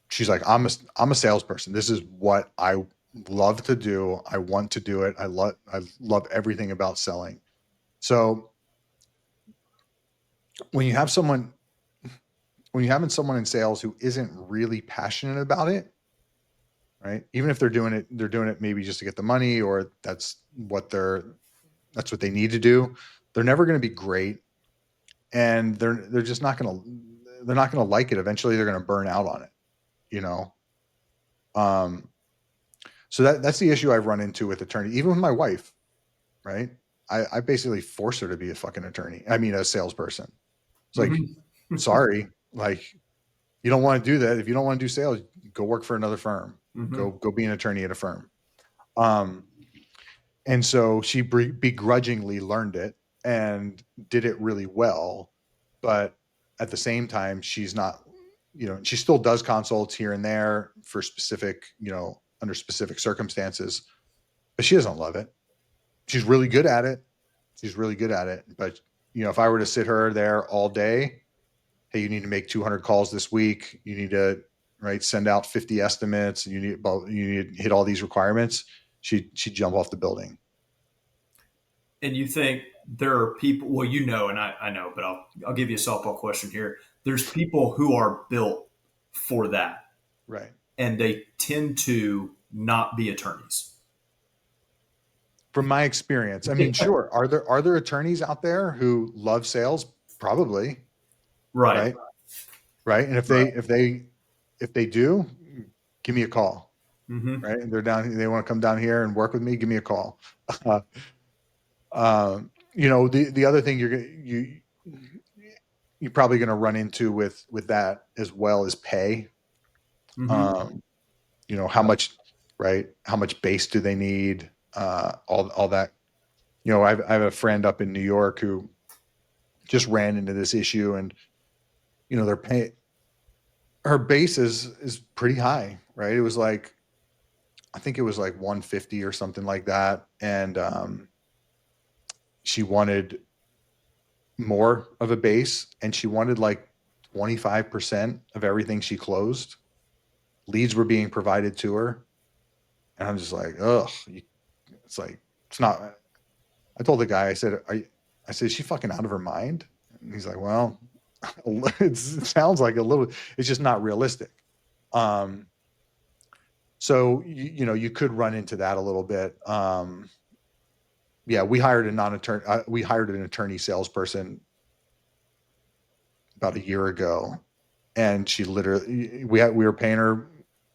she's like, I'm a salesperson. This is what I love to do. I want to do it. I love everything about selling. So when you have someone when you're having someone in sales who isn't really passionate about it, right? Even if they're doing it maybe just to get the money, or that's what they need to do. They're never going to be great, and they're just not going to they're not going to like it. Eventually, they're going to burn out on it. You know. Um, so that's the issue I've run into with attorney, even with my wife. Right? I basically force her to be a fucking attorney. I mean, a salesperson. It's like, Hmm. sorry, like you don't want to do that. If you don't want to do sales, go work for another firm. Hmm. Go be an attorney at a firm. Um, and so she begrudgingly learned it and did it really well, but at the same time, she's not. She still does consults here and there for specific, under specific circumstances, but she doesn't love it. She's really good at it. She's really good at it. But if I were to sit her there all day, hey, you need to make 200 calls this week. You need to send out 50 estimates. You need to hit all these requirements. She'd jump off the building. And you think there are people? Well, and I know, but I'll give you a softball question here. There's people who are built for that, Right. and they tend to not be attorneys. From my experience, I mean, sure. Are there attorneys out there who love sales? Probably, Right. right? Right. And Right. if they do, give me a call. Hmm. Right. And they want to come down here and work with me, give me a call. The other thing you're probably going to run into with that as well as pay. Hmm. Um, how much, right? How much base do they need? All that. I have a friend up in New York who just ran into this issue, and they're paying her base is pretty high, right? It was like, I think it was like 150 or something like that, and she wanted more of a base, and she wanted like 25% of everything she closed. Leads were being provided to her, and I'm just like, ugh. It's like, it's not. I told the guy, I said, I said, is she fucking out of her mind? And he's like, well, it sounds like a little. It's just not realistic. Um, So you could run into that a little bit. Yeah, we hired a non-attorney. We hired an attorney salesperson about a year ago, and she literally we were paying her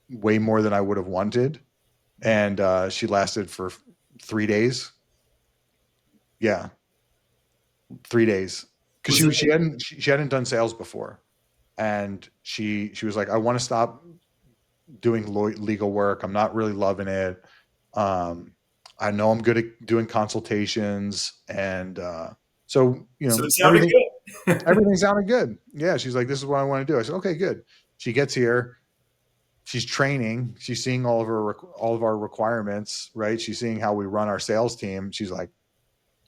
way more than I would have wanted, and she lasted for 3 days. Yeah, 3 days because Was it she hadn't done sales before, and she was like, I want to stop doing legal work. I'm not really loving it. Um, I know I'm good at doing consultations, and so so it sounded everything good? everything sounded good. Yeah, she's like, this is what I want to do. I said, okay, good. She gets here. She's training. She's seeing all of our requirements, right? She's seeing how we run our sales team. She's like,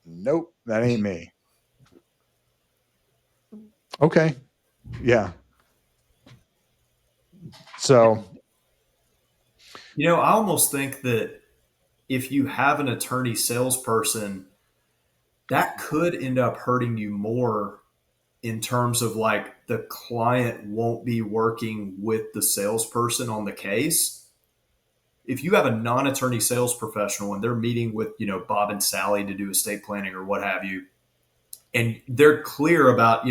nope, that ain't me. Okay, yeah. So I almost think that if you have an attorney salesperson, that could end up hurting you more in terms of like the client won't be working with the salesperson on the case. If you have a non-attorney sales professional and they're meeting with, Bob and Sally to do estate planning or what have you, and they're clear about,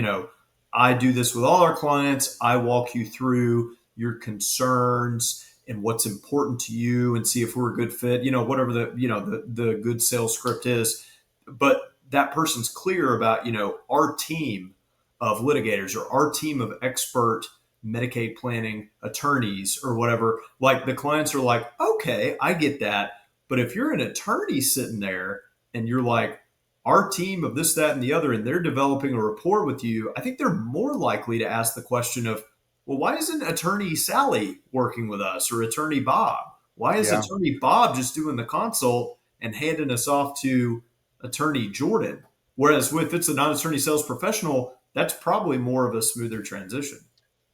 I do this with all our clients. I walk you through your concerns and what's important to you and see if we're a good fit, whatever the good sales script is. But that person's clear about, our team of litigators or our team of expert Medicaid planning attorneys or whatever. Like the clients are like, okay, I get that. But if you're an attorney sitting there and you're like, our team of this, that, and the other, and they're developing a rapport with you, I think they're more likely to ask the question of, well, why isn't attorney Sally working with us or attorney Bob? Why is yeah, attorney Bob just doing the consult and handing us off to attorney Jordan? Whereas if it's a non-attorney sales professional, that's probably more of a smoother transition.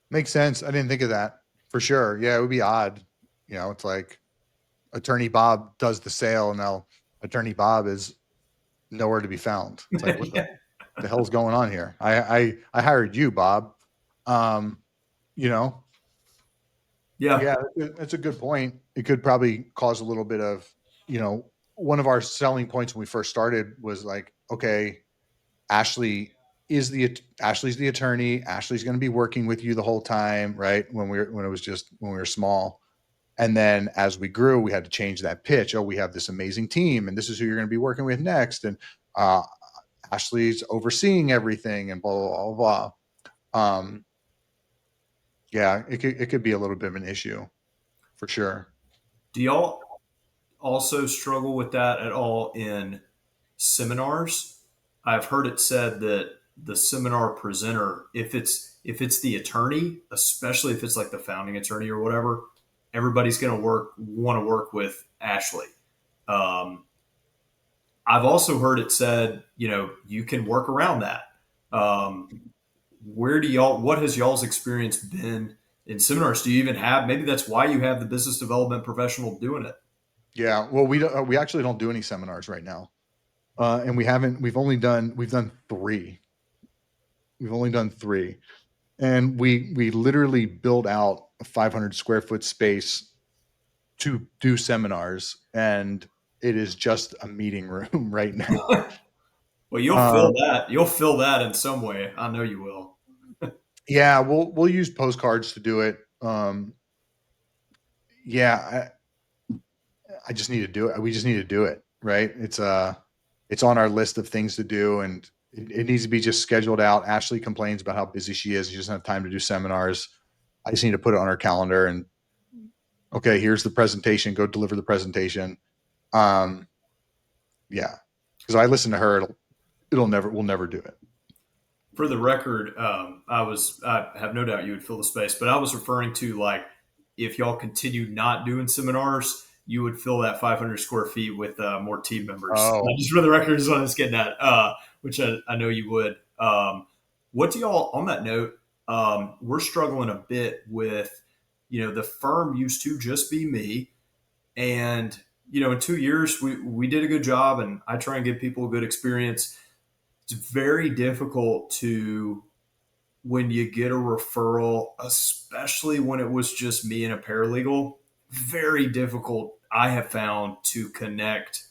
makes sense. I didn't think of that for sure. Yeah, it would be odd. It's like attorney Bob does the sale, and now attorney Bob is nowhere to be found. It's like, what Yeah. the hell's going on here? I hired you, Bob. Um, you know, Yeah. yeah, that's a good point. It could probably cause a little bit of, one of our selling points when we first started was like, okay, Ashley Ashley's the attorney. Ashley's going to be working with you the whole time, right? When we were small. And then as we grew, we had to change that pitch. Oh, we have this amazing team, and this is who you're going to be working with next. And uh, Ashley's overseeing everything, and blah blah blah blah. Yeah, it could be a little bit of an issue for sure. Do y'all also struggle with that at all in seminars? I've heard it said that the seminar presenter, if it's the attorney, especially if it's like the founding attorney or whatever, everybody's going to want to work with Ashley. Um, I've also heard it said, you can work around that. Um, where do y'all? What has y'all's experience been in seminars? Do you even have? Maybe that's why you have the business development professional doing it. Yeah, well, we actually don't do any seminars right now, and we haven't. We've done three. We've only done three, and we literally built out a 500 square foot space to do seminars, and it is just a meeting room right now. Well, you'll fill Um, that. You'll fill that in some way. I know you will. yeah, we'll use postcards to do it. Yeah, I just need to do it. We just need to do it, right? It's on our list of things to do, and it needs to be just scheduled out. Ashley complains about how busy she is. She doesn't have time to do seminars. I just need to put it on our calendar and okay, here's the presentation. Go deliver the presentation. Um, yeah, because I listen to her. We'll never do it. For the record, I have no doubt you would fill the space, but I was referring to like if y'all continue not doing seminars, you would fill that 500 square feet with more team members. Oh, Just for the record, is what I was getting at, which I know you would. What do y'all, on that note, we're struggling a bit with, the firm used to just be me. And, in 2 years, we did a good job and I try and give people a good experience. It's very difficult to when you get a referral, especially when it was just me and a paralegal. very difficult, I have found, to connect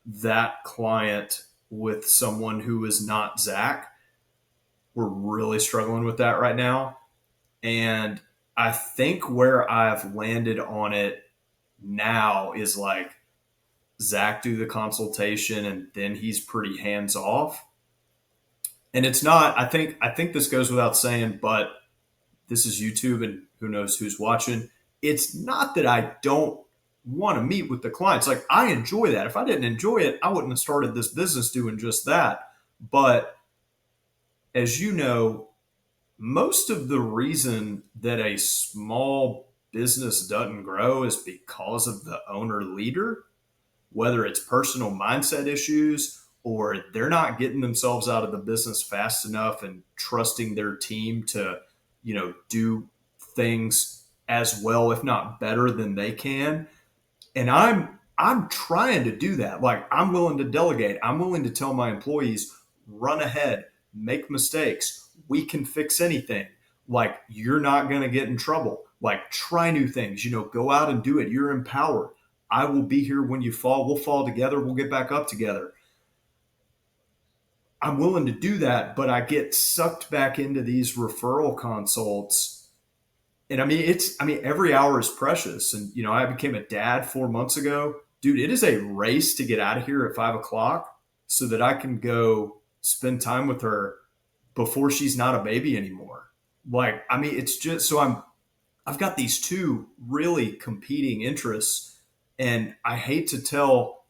that client with someone who is not Zach. We're really struggling with that right now. And I think where I've landed on it now is like Zach do the consultation and then he's pretty hands off. And it's not, I think this goes without saying, but this is YouTube and who knows who's watching. It's not that I don't want to meet with the clients. Like I enjoy that. If I didn't enjoy it, I wouldn't have started this business doing just that. But as you know, most of the reason that a small business doesn't grow is because of the owner leader, whether it's personal mindset issues or they're not getting themselves out of the business fast enough and trusting their team to, do things as well, if not better than they can. And I'm trying to do that. Like I'm willing to delegate. I'm willing to tell my employees, run ahead, make mistakes. We can fix anything. Like you're not going to get in trouble. Like try new things, go out and do it. You're empowered. I will be here when you fall. We'll fall together. We'll get back up together. I'm willing to do that, but I get sucked back into these referral consults. And every hour is precious. And, I became a dad 4 months ago. Dude, it is a race to get out of here at 5 o'clock so that I can go spend time with her before she's not a baby anymore. Like, it's just so I've got these two really competing interests. And I hate to tell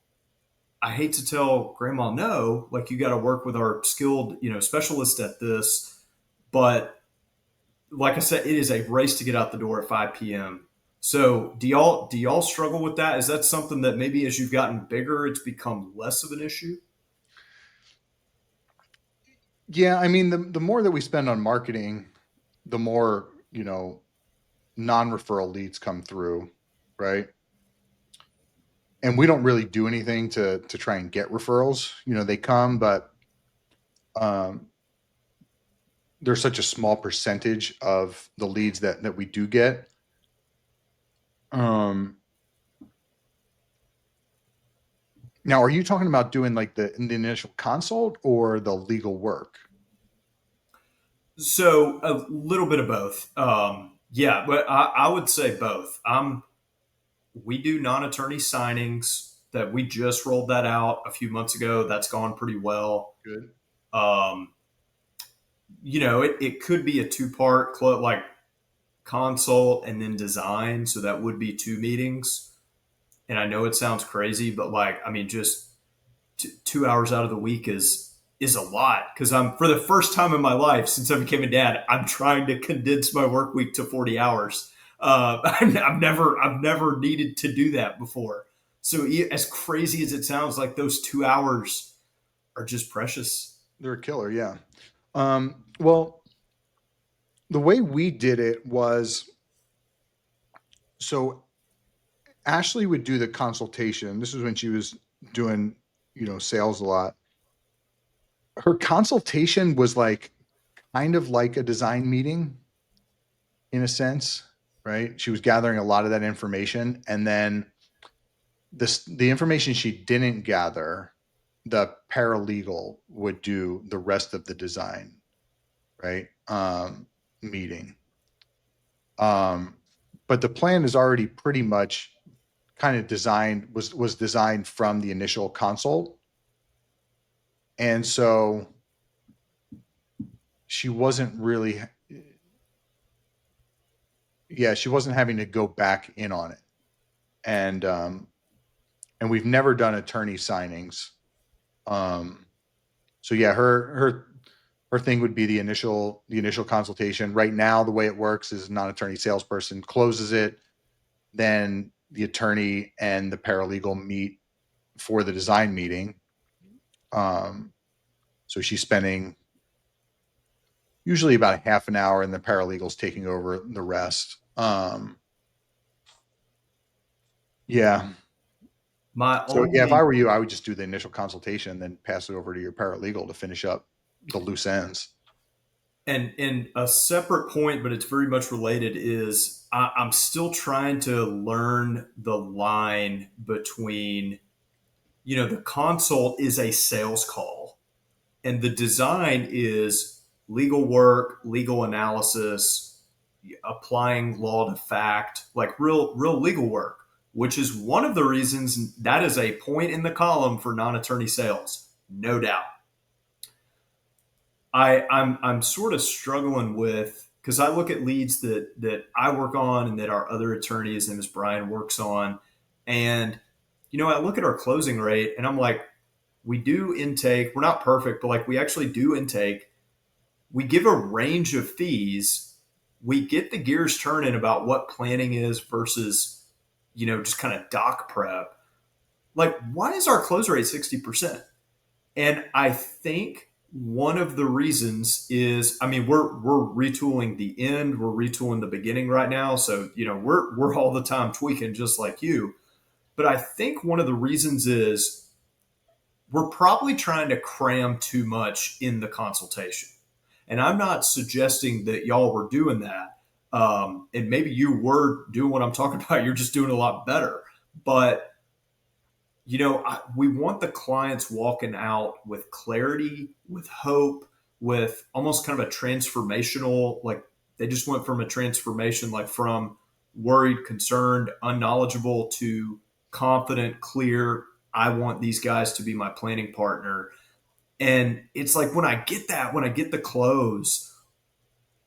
grandma no, like you got to work with our skilled, specialist at this. But like I said, it is a race to get out the door at 5 p.m. So do y'all struggle with that? Is that something that maybe as you've gotten bigger, it's become less of an issue? Yeah, I mean, the more that we spend on marketing, the more, non-referral leads come through, right? And we don't really do anything to try and get referrals. They come, but um, there's such a small percentage of the leads that we do get. Um, Now, are you talking about doing like the initial consult or the legal work? So a little bit of both. Yeah, but I would say both. We do non-attorney signings that we just rolled that out a few months ago. That's gone pretty well. Good. Um, it could be a two-part like consult and then design. So that would be two meetings. And I know it sounds crazy, but like, just 2 hours out of the week is a lot because I'm for the first time in my life since I became a dad, I'm trying to condense my work week to 40 hours. I've never needed to do that before. So as crazy as it sounds, like those 2 hours are just precious. They're a killer, yeah. Well, the way we did it was so Ashley would do the consultation. This is when she was doing, sales a lot. Her consultation was like kind of like a design meeting in a sense, right? She was gathering a lot of that information, and then the information she didn't gather, the paralegal would do the rest of the design, right? Meeting. Um, but the plan is already pretty much kind of was designed from the initial consult, and so she wasn't really, yeah, she wasn't having to go back in on it, and we've never done attorney signings. Um, so yeah, her thing would be the initial consultation. Right now, the way it works is non-attorney salesperson closes it, then the attorney and the paralegal meet for the design meeting. Um, so she's spending usually about a half an hour, and the paralegal's taking over the rest. Yeah. My So yeah, if only I were you, I would just do the initial consultation, then pass it over to your paralegal to finish up the loose ends. And a separate point, but it's very much related, is I'm still trying to learn the line between, the consult is a sales call and the design is legal work, legal analysis, applying law to fact, like real legal work, which is one of the reasons that is a point in the column for non-attorney sales, no doubt. I'm sort of struggling with, because I look at leads that I work on and that our other attorney, his name is Brian, works on, and I look at our closing rate and I'm like, we do intake. We're not perfect, but like we actually do intake. We give a range of fees. We get the gears turning about what planning is versus, just kind of doc prep. Like, why is our close rate 60%? And I think one of the reasons is, I mean, we're retooling the end, we're retooling the beginning right now. So, we're all the time tweaking just like you. But I think one of the reasons is we're probably trying to cram too much in the consultation. And I'm not suggesting that y'all were doing that. And maybe you were doing what I'm talking about. You're just doing a lot better. But, we want the clients walking out with clarity, with hope, with almost kind of a transformational, like they just went from a transformation, like from worried, concerned, unknowledgeable to confident, clear. I want these guys to be my planning partner. And it's like when I get that, when I get the close,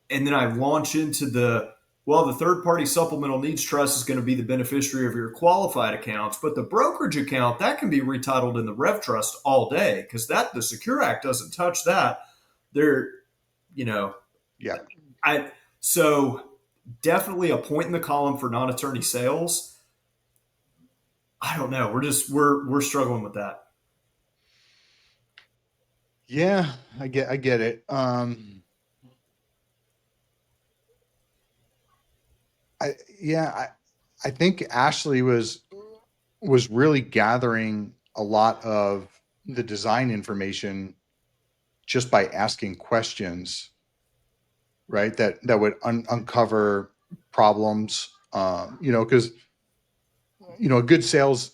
and then I launch into the third party supplemental needs trust is going to be the beneficiary of your qualified accounts, but the brokerage account that can be retitled in the rev trust all day because that the Secure Act doesn't touch that. There, you know, Yeah. I so definitely a point in the column for non attorney sales. I don't know. We're struggling with that. Yeah, I get it. I yeah, I think Ashley was really gathering a lot of the design information just by asking questions, right? That would uncover problems. Because a good sales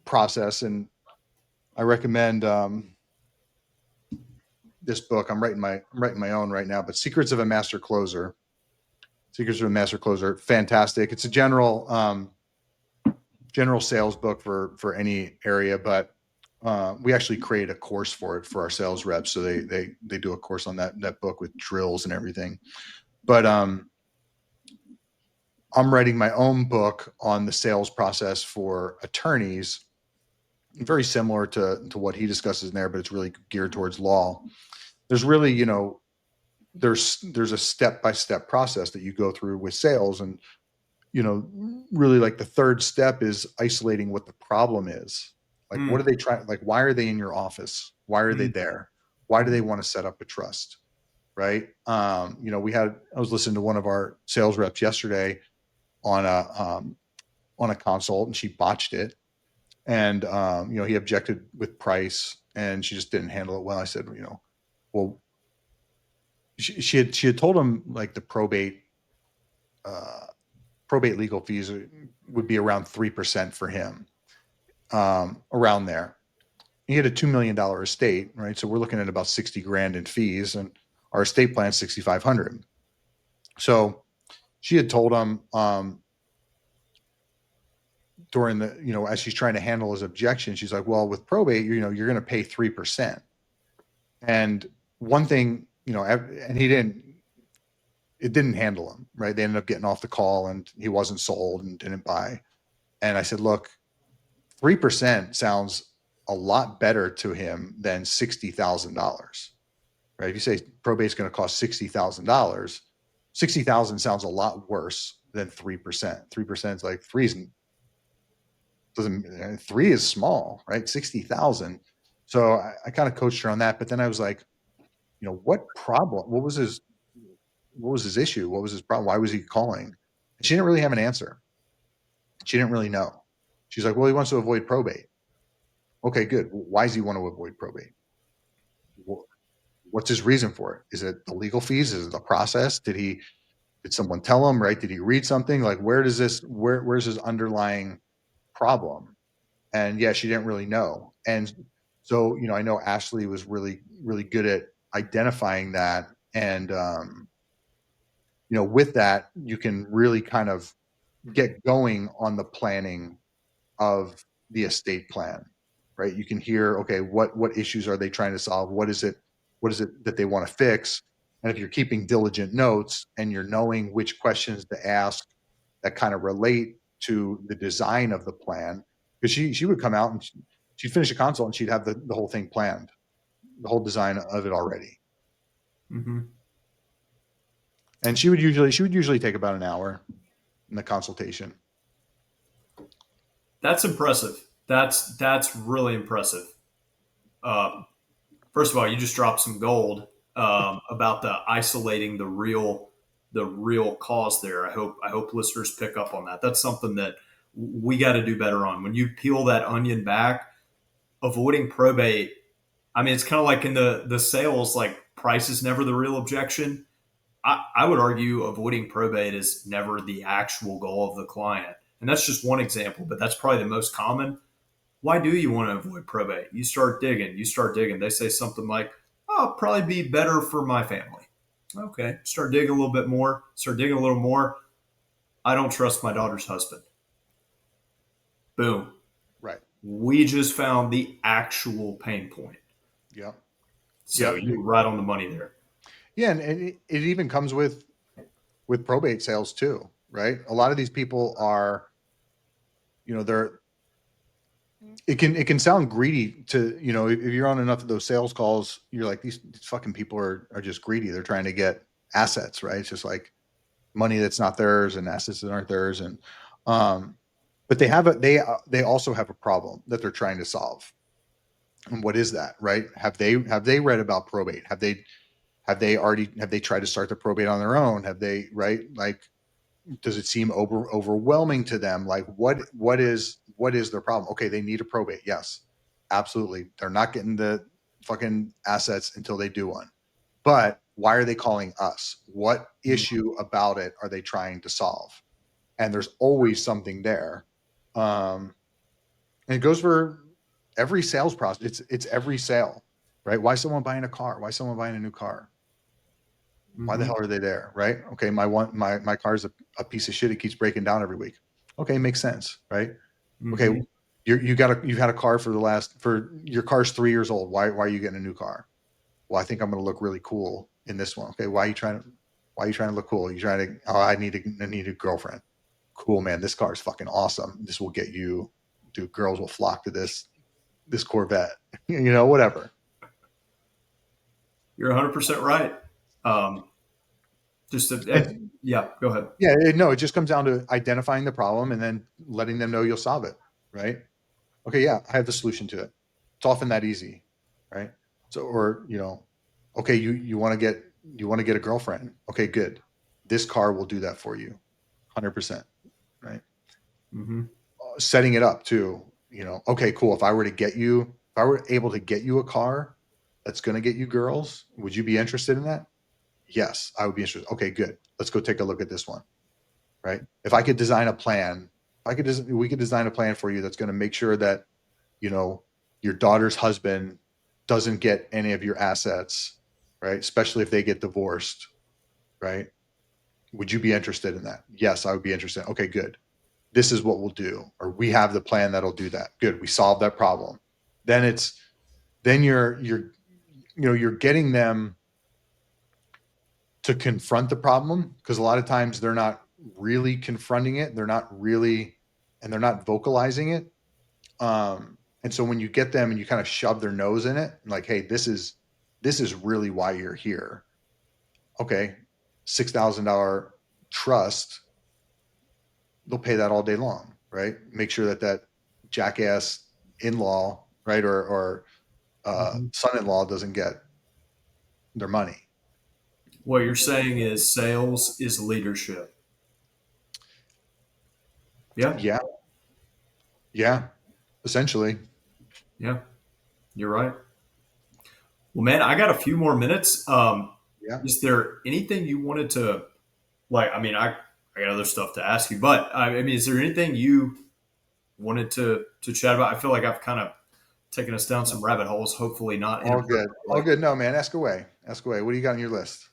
process, and I recommend this book. I'm writing my own right now, but Secrets of a Master Closer. Secrets of a Master Closer, fantastic. It's a general sales book for any area, but we actually create a course for it for our sales reps. So they do a course on that book with drills and everything. But I'm writing my own book on the sales process for attorneys, very similar to what he discusses in there, but it's really geared towards law. There's really, there's a step by step process that you go through with sales, and really like the third step is isolating what the problem is. Like, what are Mm, they trying? Like, why are they in your office? Why are they mm, there? Why do they mm, want to set up a trust? Right. I was listening to one of our sales reps yesterday on a consult, and she botched it. And, he objected with price, and she just didn't handle it well. I said, well, she had told him like the uh, probate legal fees would be around 3% for him, around there. He had a $2 million estate, right? So we're looking at about 60 grand in fees, and our estate plan 6,500. So she had told him, during as she's trying to handle his objection, she's like, well, with probate, you're going to pay 3%. And one thing, and it didn't handle him, right? They ended up getting off the call, and he wasn't sold and didn't buy. And I said, look, 3% sounds a lot better to him than $60,000, right? If you say probate's going to cost $60,000, 60,000 sounds a lot worse than 3%. 3% is like three is small, right? 60,000. So I kind of coached her on that, but then I was like, what problem? What was his issue? What was his problem? Why was he calling? And she didn't really have an answer. She didn't really know. She's like, well, he wants to avoid probate. Okay, good. Why does he want to avoid probate? What's his reason for it? Is it the legal fees? Is it the process? Did someone tell him, right? Did he read something? Like, where's his underlying problem? And yeah, she didn't really know. And so, I know Ashley was really, really good at identifying that. And, with that, you can really kind of get going on the planning of the estate plan, right? You can hear, okay, what issues are they trying to solve? What is it that they want to fix? And if you're keeping diligent notes and you're knowing which questions to ask that kind of relate to the design of the plan, because she would come out and she'd finish a consult and she'd have the whole thing planned, the whole design of it already. Mm-hmm. And she would usually take about an hour in the consultation. That's impressive. That's really impressive. Um, First of all, you just dropped some gold about the isolating the real cause there. I hope listeners pick up on that. That's something that we got to do better on. When you peel that onion back, avoiding probate. I mean, it's kind of like in the sales, like price is never the real objection. I would argue avoiding probate is never the actual goal of the client. And that's just one example, but that's probably the most common. Why do you want to avoid probate? You start digging. They say something like, oh, it'll probably be better for my family. Okay. Start digging a little bit more, start digging a little more. I don't trust my daughter's husband. Boom. Right. We just found the actual pain point. Yep. So Yep. you're right on the money there. Yeah, and it even comes with probate sales too, right? A lot of these people are, they're it can sound greedy to, if you're on enough of those sales calls, you're like, these fucking people are just greedy. They're trying to get assets, right? It's just like money that's not theirs and assets that aren't theirs. And um but they also have a problem that they're trying to solve. And what is that, right? Have they read about probate? Have they tried to start the probate on their own? Have they, right? Like, does it seem overwhelming to them? Like, what is their problem? Okay, they need a probate. Yes, absolutely. They're not getting the fucking assets until they do one. But why are they calling us? What issue about it are they trying to solve? And there's always something there. And it goes for every sales process. It's every sale, right? Why someone buying a car? Why someone buying a new car? Why the Mm-hmm. hell are they there, right? Okay, my car's a piece of shit. It keeps breaking down every week. Okay, makes sense, right? Okay, Mm-hmm. you've had a car for your car's 3 years old. Why are you getting a new car? Well, I think I'm going to look really cool in this one. Okay, why are you trying to look cool? You trying to, oh, I need a girlfriend. Cool, man. This car is fucking awesome. This will get you. Dude, girls will flock to this Corvette. Whatever. You're 100% right. Um, just And yeah, go ahead. yeah, no, it just comes down to identifying the problem and then letting them know you'll solve it, right? Okay, yeah, I have the solution to it. It's often that easy, right? So, or okay, you want to get a girlfriend. Okay, good. This car will do that for you, 100%, right? Mm-hmm. Setting it up too. Okay, cool. If I were able to get you a car that's going to get you girls, would you be interested in that? Yes, I would be interested. Okay, good. Let's go take a look at this one, right? If I could design a plan, we could design a plan for you that's going to make sure that you know your daughter's husband doesn't get any of your assets, right? Especially if they get divorced, right? Would you be interested in that? Yes, I would be interested. Okay, good. This is what we'll do, or we have the plan that'll do that. Good. We solved that problem. Then you're getting them to confront the problem, because a lot of times they're not really confronting it. They're not vocalizing it. And so when you get them and you kind of shove their nose in it, like, hey, this is really why you're here. Okay, $6,000 trust, they'll pay that all day long, right? Make sure that jackass in-law, right, or Mm-hmm. son-in-law doesn't get their money. What you're saying is sales is leadership. Yeah, Yeah, yeah, essentially. yeah, you're right. Well, man, I got a few more minutes. Yeah. Is there anything you wanted to like? I mean, I got other stuff to ask you, but I mean, is there anything you wanted to chat about? I feel like I've kind of taken us down some rabbit holes. Hopefully, not All good. All inappropriately. good. No, man. Ask away. Ask away. What do you got on your list?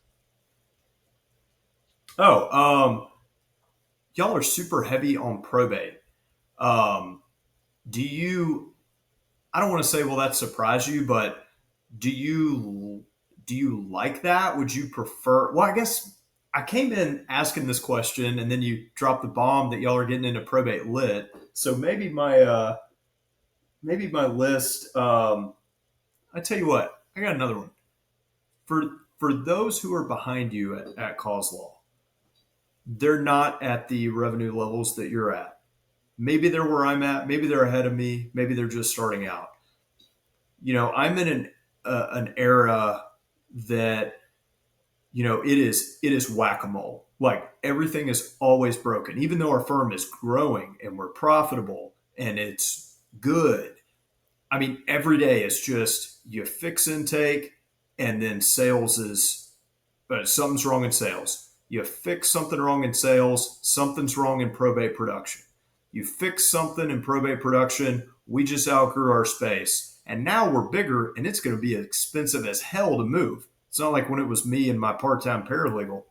Oh, y'all are super heavy on probate. Um, do you? I don't want to say, well, that surprised you, but do you do you like that? Would you prefer? Well, I guess I came in asking this question, and then you dropped the bomb that y'all are getting into probate lit. So maybe my list. I tell you what, I got another one for those who are behind you at cause law. They're not at the revenue levels that you're at. Maybe they're where I'm at. Maybe they're ahead of me. Maybe they're just starting out. I'm in an era that it is whack-a-mole. Like everything is always broken. Even though our firm is growing and we're profitable and it's good, I mean, every day is just you fix intake and then sales is something's wrong in sales. You fix something wrong in sales, something's wrong in probate production. You fix something in probate production, we just outgrew our space. And now we're bigger and it's going to be expensive as hell to move. It's not like when it was me and my part time paralegal,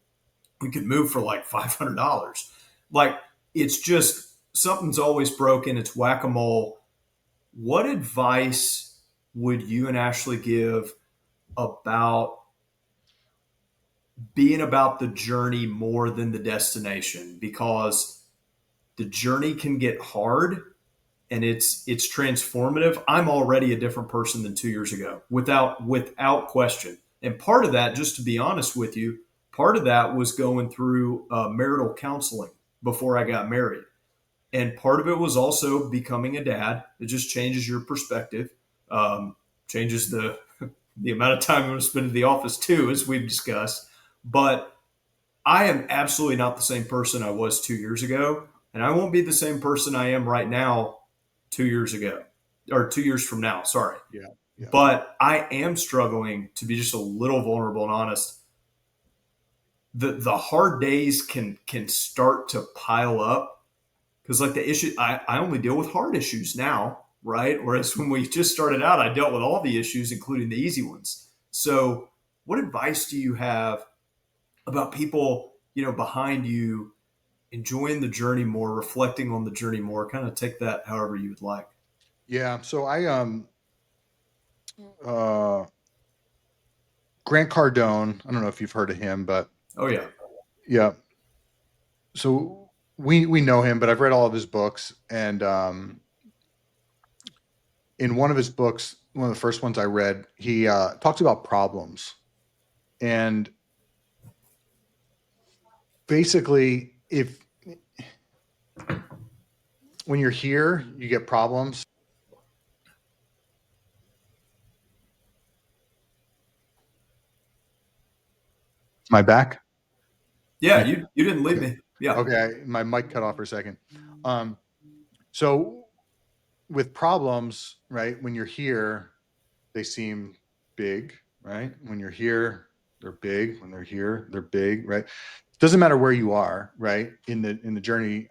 we could move for like $500. Like it's just something's always broken. It's whack a mole. What advice would you and Ashley give about being about the journey more than the destination? Because the journey can get hard and it's transformative. I'm already a different person than 2 years ago, without question. And part of that, just to be honest with you, part of that was going through marital counseling before I got married. And part of it was also becoming a dad. It just changes your perspective, changes the amount of time I'm going to spend in the office too, as we've discussed. But I am absolutely not the same person I was 2 years ago, and I won't be the same person I am right now 2 years ago, or 2 years from now. Sorry, Yeah. Yeah. but I am struggling to be just a little vulnerable and honest. The hard days can start to pile up because like the issue, I only deal with hard issues now, right? Whereas when we just started out, I dealt with all the issues, including the easy ones. So, what advice do you have about people behind you enjoying the journey more, reflecting on the journey more? Kind of take that however you would like. Yeah. So uh Grant Cardone, I don't know if you've heard of him, but Oh yeah, yeah. So we know him, but I've read all of his books, and in one of his books, one of the first ones I read, he talks about problems. And basically, if when you're here, you get problems. My back? yeah. My You didn't leave okay. me. Yeah, Okay, my mic cut off for a second. Um, so with problems, right? When you're here, they seem big, right? When you're here, they're big. When they're here, they're big, right? It doesn't matter where you are, right? In the journey,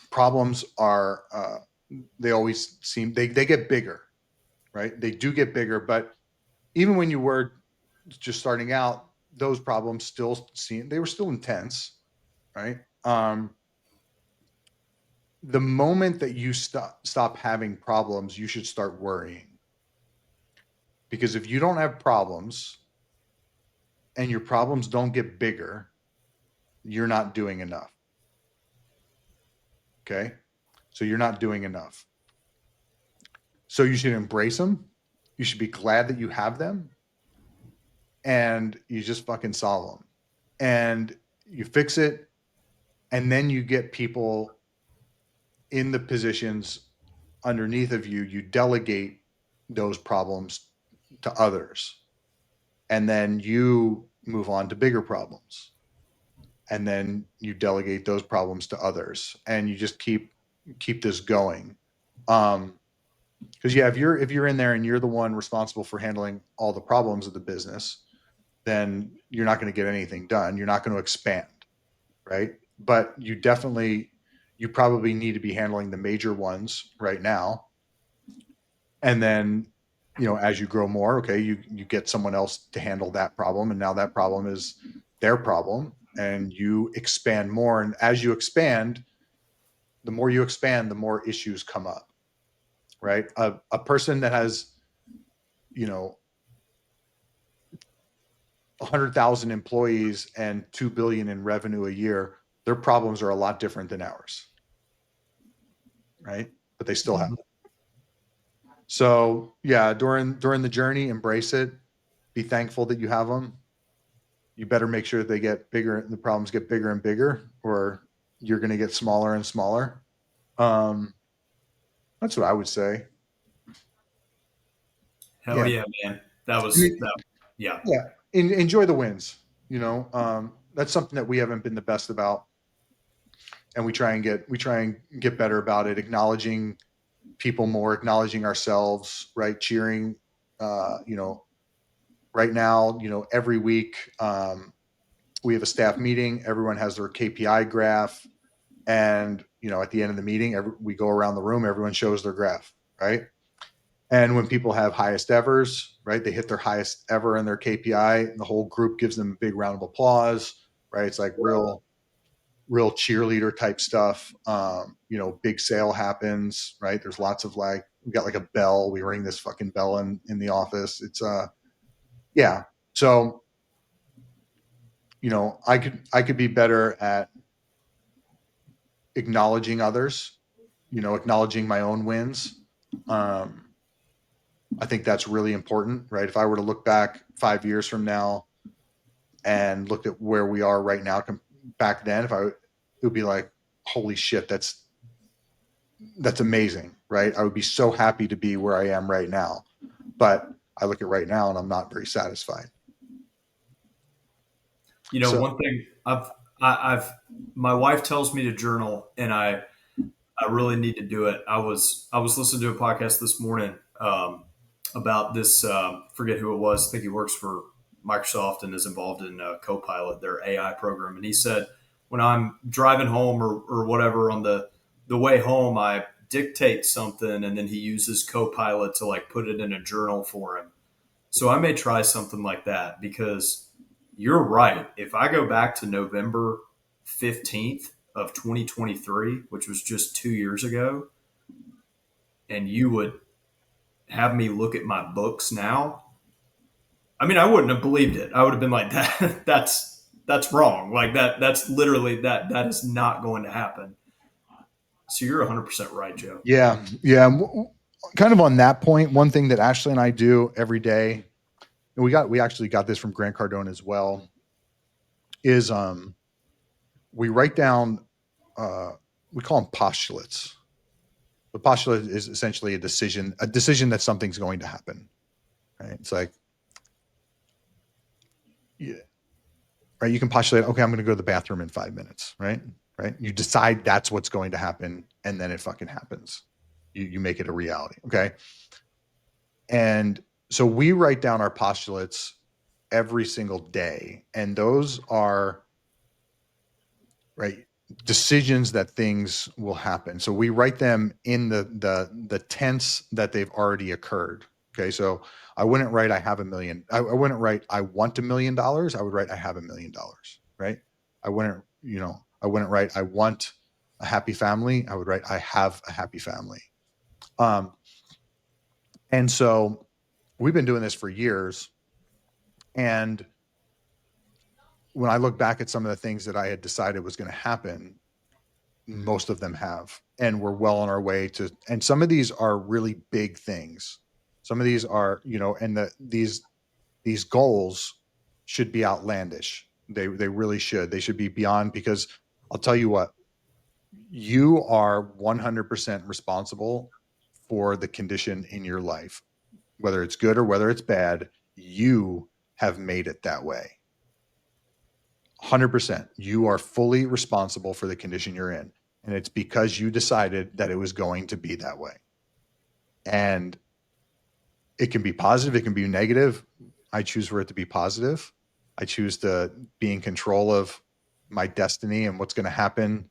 problems are they always seem they get bigger, right? They do get bigger, but even when you were just starting out, those problems still seem they were still intense, right? The moment that you stop having problems, you should start worrying, because if you don't have problems and your problems don't get bigger, you're not doing enough. Okay, so you're not doing enough. So you should embrace them. You should be glad that you have them, and you just fucking solve them, and you fix it, and then you get people in the positions underneath of you. You delegate those problems to others, and then you move on to bigger problems, and then you delegate those problems to others, and you just keep this going. um Because yeah, if you're in there and you're the one responsible for handling all the problems of the business, then you're not going to get anything done. You're not going to expand, right? But you probably need to be handling the major ones right now, and then as you grow more, okay, you get someone else to handle that problem, and now that problem is their problem, and you expand more. And as you expand, the more you expand, the more issues come up, right? A person that has you know 100,000 employees and 2 billion in revenue a year, their problems are a lot different than ours, right? But they still have them. So yeah, during the journey, embrace it. Be thankful that you have them. You better make sure that they get bigger. The problems get bigger and bigger, or you're going to get smaller and smaller. Um, that's what I would say. Hell Yeah, yeah, man. That I was mean, that. Yeah. yeah. Enjoy the wins. That's something that we haven't been the best about, and we try and get better about it. Acknowledging people more, acknowledging ourselves, right? Cheering. Right now, every week we have a staff meeting. Everyone has their KPI graph, and at the end of the meeting, we go around the room. Everyone shows their graph, right? And when people have highest evers, right, they hit their highest ever in their KPI, and the whole group gives them a big round of applause, right? It's like real cheerleader type stuff. Big sale happens, right? There's lots of like, we got like a bell. We ring this fucking bell in the office. It's yeah. So, I could be better at acknowledging others, acknowledging my own wins. Um, I think that's really important, right? If I were to look back 5 years from now and look at where we are right now, back then, it would be like, holy shit, that's amazing, right? I would be so happy to be where I am right now, but I look at right now and I'm not very satisfied. So One thing I've my wife tells me to journal, and I really need to do it. I was listening to a podcast this morning about this. Forget who it was. I think he works for Microsoft and is involved in Copilot, their AI program. And he said, when I'm driving home or whatever on the way home, I dictate something, and then he uses Copilot to like put it in a journal for him. So I may try something like that because you're right. If I go back to November 15th of 2023, which was just 2 years ago, and you would have me look at my books now, I mean, I wouldn't have believed it. I would have been like, that's wrong. Like that's literally that is not going to happen. So you're 100% right, Joe. yeah, yeah. Kind of on that point, one thing that Ashley and I do every day, and we actually got this from Grant Cardone as well, is we write down uh, we call them postulates. The postulate is essentially a decision that something's going to happen. Right? It's like, yeah, right. You can postulate, okay, I'm going to go to the bathroom in 5 minutes. Right. Right. You decide that's what's going to happen, and then it fucking happens. You make it a reality. Okay. And so we write down our postulates every single day, and those are right decisions that things will happen. So we write them in the tense that they've already occurred. Okay, so I wouldn't write I have a million. I wouldn't write I want $1 million. I would write I have $1 million. Right. I wouldn't write I want a happy family. I would write I have a happy family. Um, and so we've been doing this for years, and when I look back at some of the things that I had decided was going to happen, most of them have, and we're well on our way to. And some of these are really big things. Some of these are, and these goals should be outlandish. They really should. They should be beyond, because I'll tell you what, you are 100% responsible for the condition in your life, whether it's good or whether it's bad. You have made it that way. 100%. You are fully responsible for the condition you're in. And it's because you decided that it was going to be that way. And it can be positive, it can be negative. I choose for it to be positive. I choose to be in control of my destiny and what's going to happen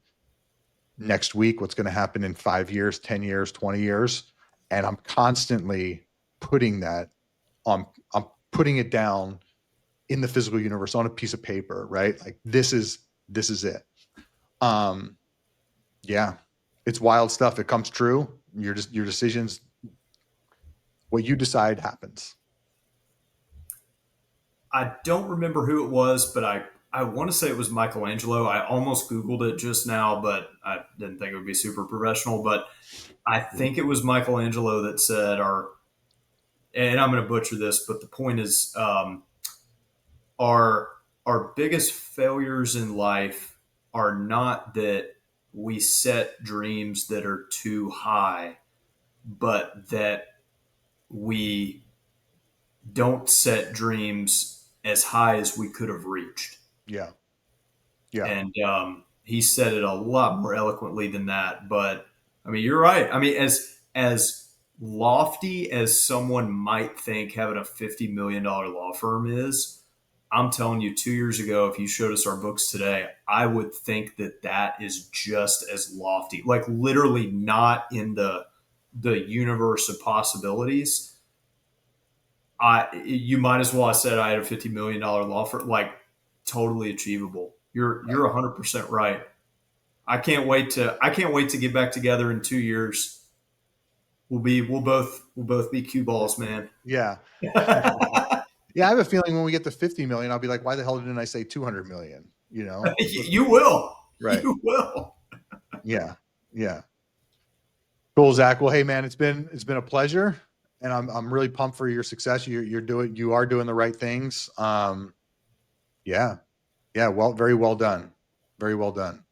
next week, what's going to happen in 5 years, 10 years, 20 years. And I'm constantly putting that on, I'm putting it down in the physical universe on a piece of paper, right? Like this is it. Um, yeah, it's wild stuff. It comes true. Your decisions, what you decide happens. I don't remember who it was, but I want to say it was Michelangelo. I almost Googled it just now, but I didn't think it would be super professional. But I think it was Michelangelo that said, "Our," and I'm going to butcher this, but the point is, our our biggest failures in life are not that we set dreams that are too high, but that we don't set dreams as high as we could have reached. Yeah. Yeah. And he said it a lot more eloquently than that. But I mean, you're right. I mean, as lofty as someone might think having a $50 million law firm is, I'm telling you, 2 years ago, if you showed us our books today, I would think that that is just as lofty. Like literally, not in the universe of possibilities. You might as well have said I had a $50 million law firm. Like totally achievable. You're Right. 100% right. I can't wait to get back together in 2 years. We'll both be cue balls, man. Yeah. Yeah. I have a feeling when we get to 50 million, I'll be like, why the hell didn't I say 200 million? You know? You will. Right. You will. Yeah. Yeah. Cool, Zach. Well, hey man, it's been a pleasure. And I'm really pumped for your success. You are doing the right things. Yeah. Yeah. Well, very well done. Very well done.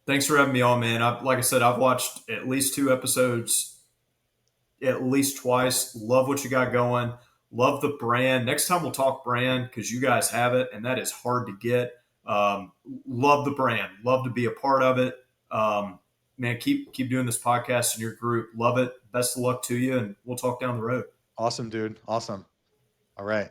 Thanks for having me on, man. Like I said, I've watched at least 2 episodes at least twice. Love what you got going. Love the brand. Next time we'll talk brand because you guys have it, and that is hard to get. Love the brand. Love to be a part of it. Man, keep doing this podcast in your group. Love it. Best of luck to you, and we'll talk down the road. Awesome, dude. Awesome. All right.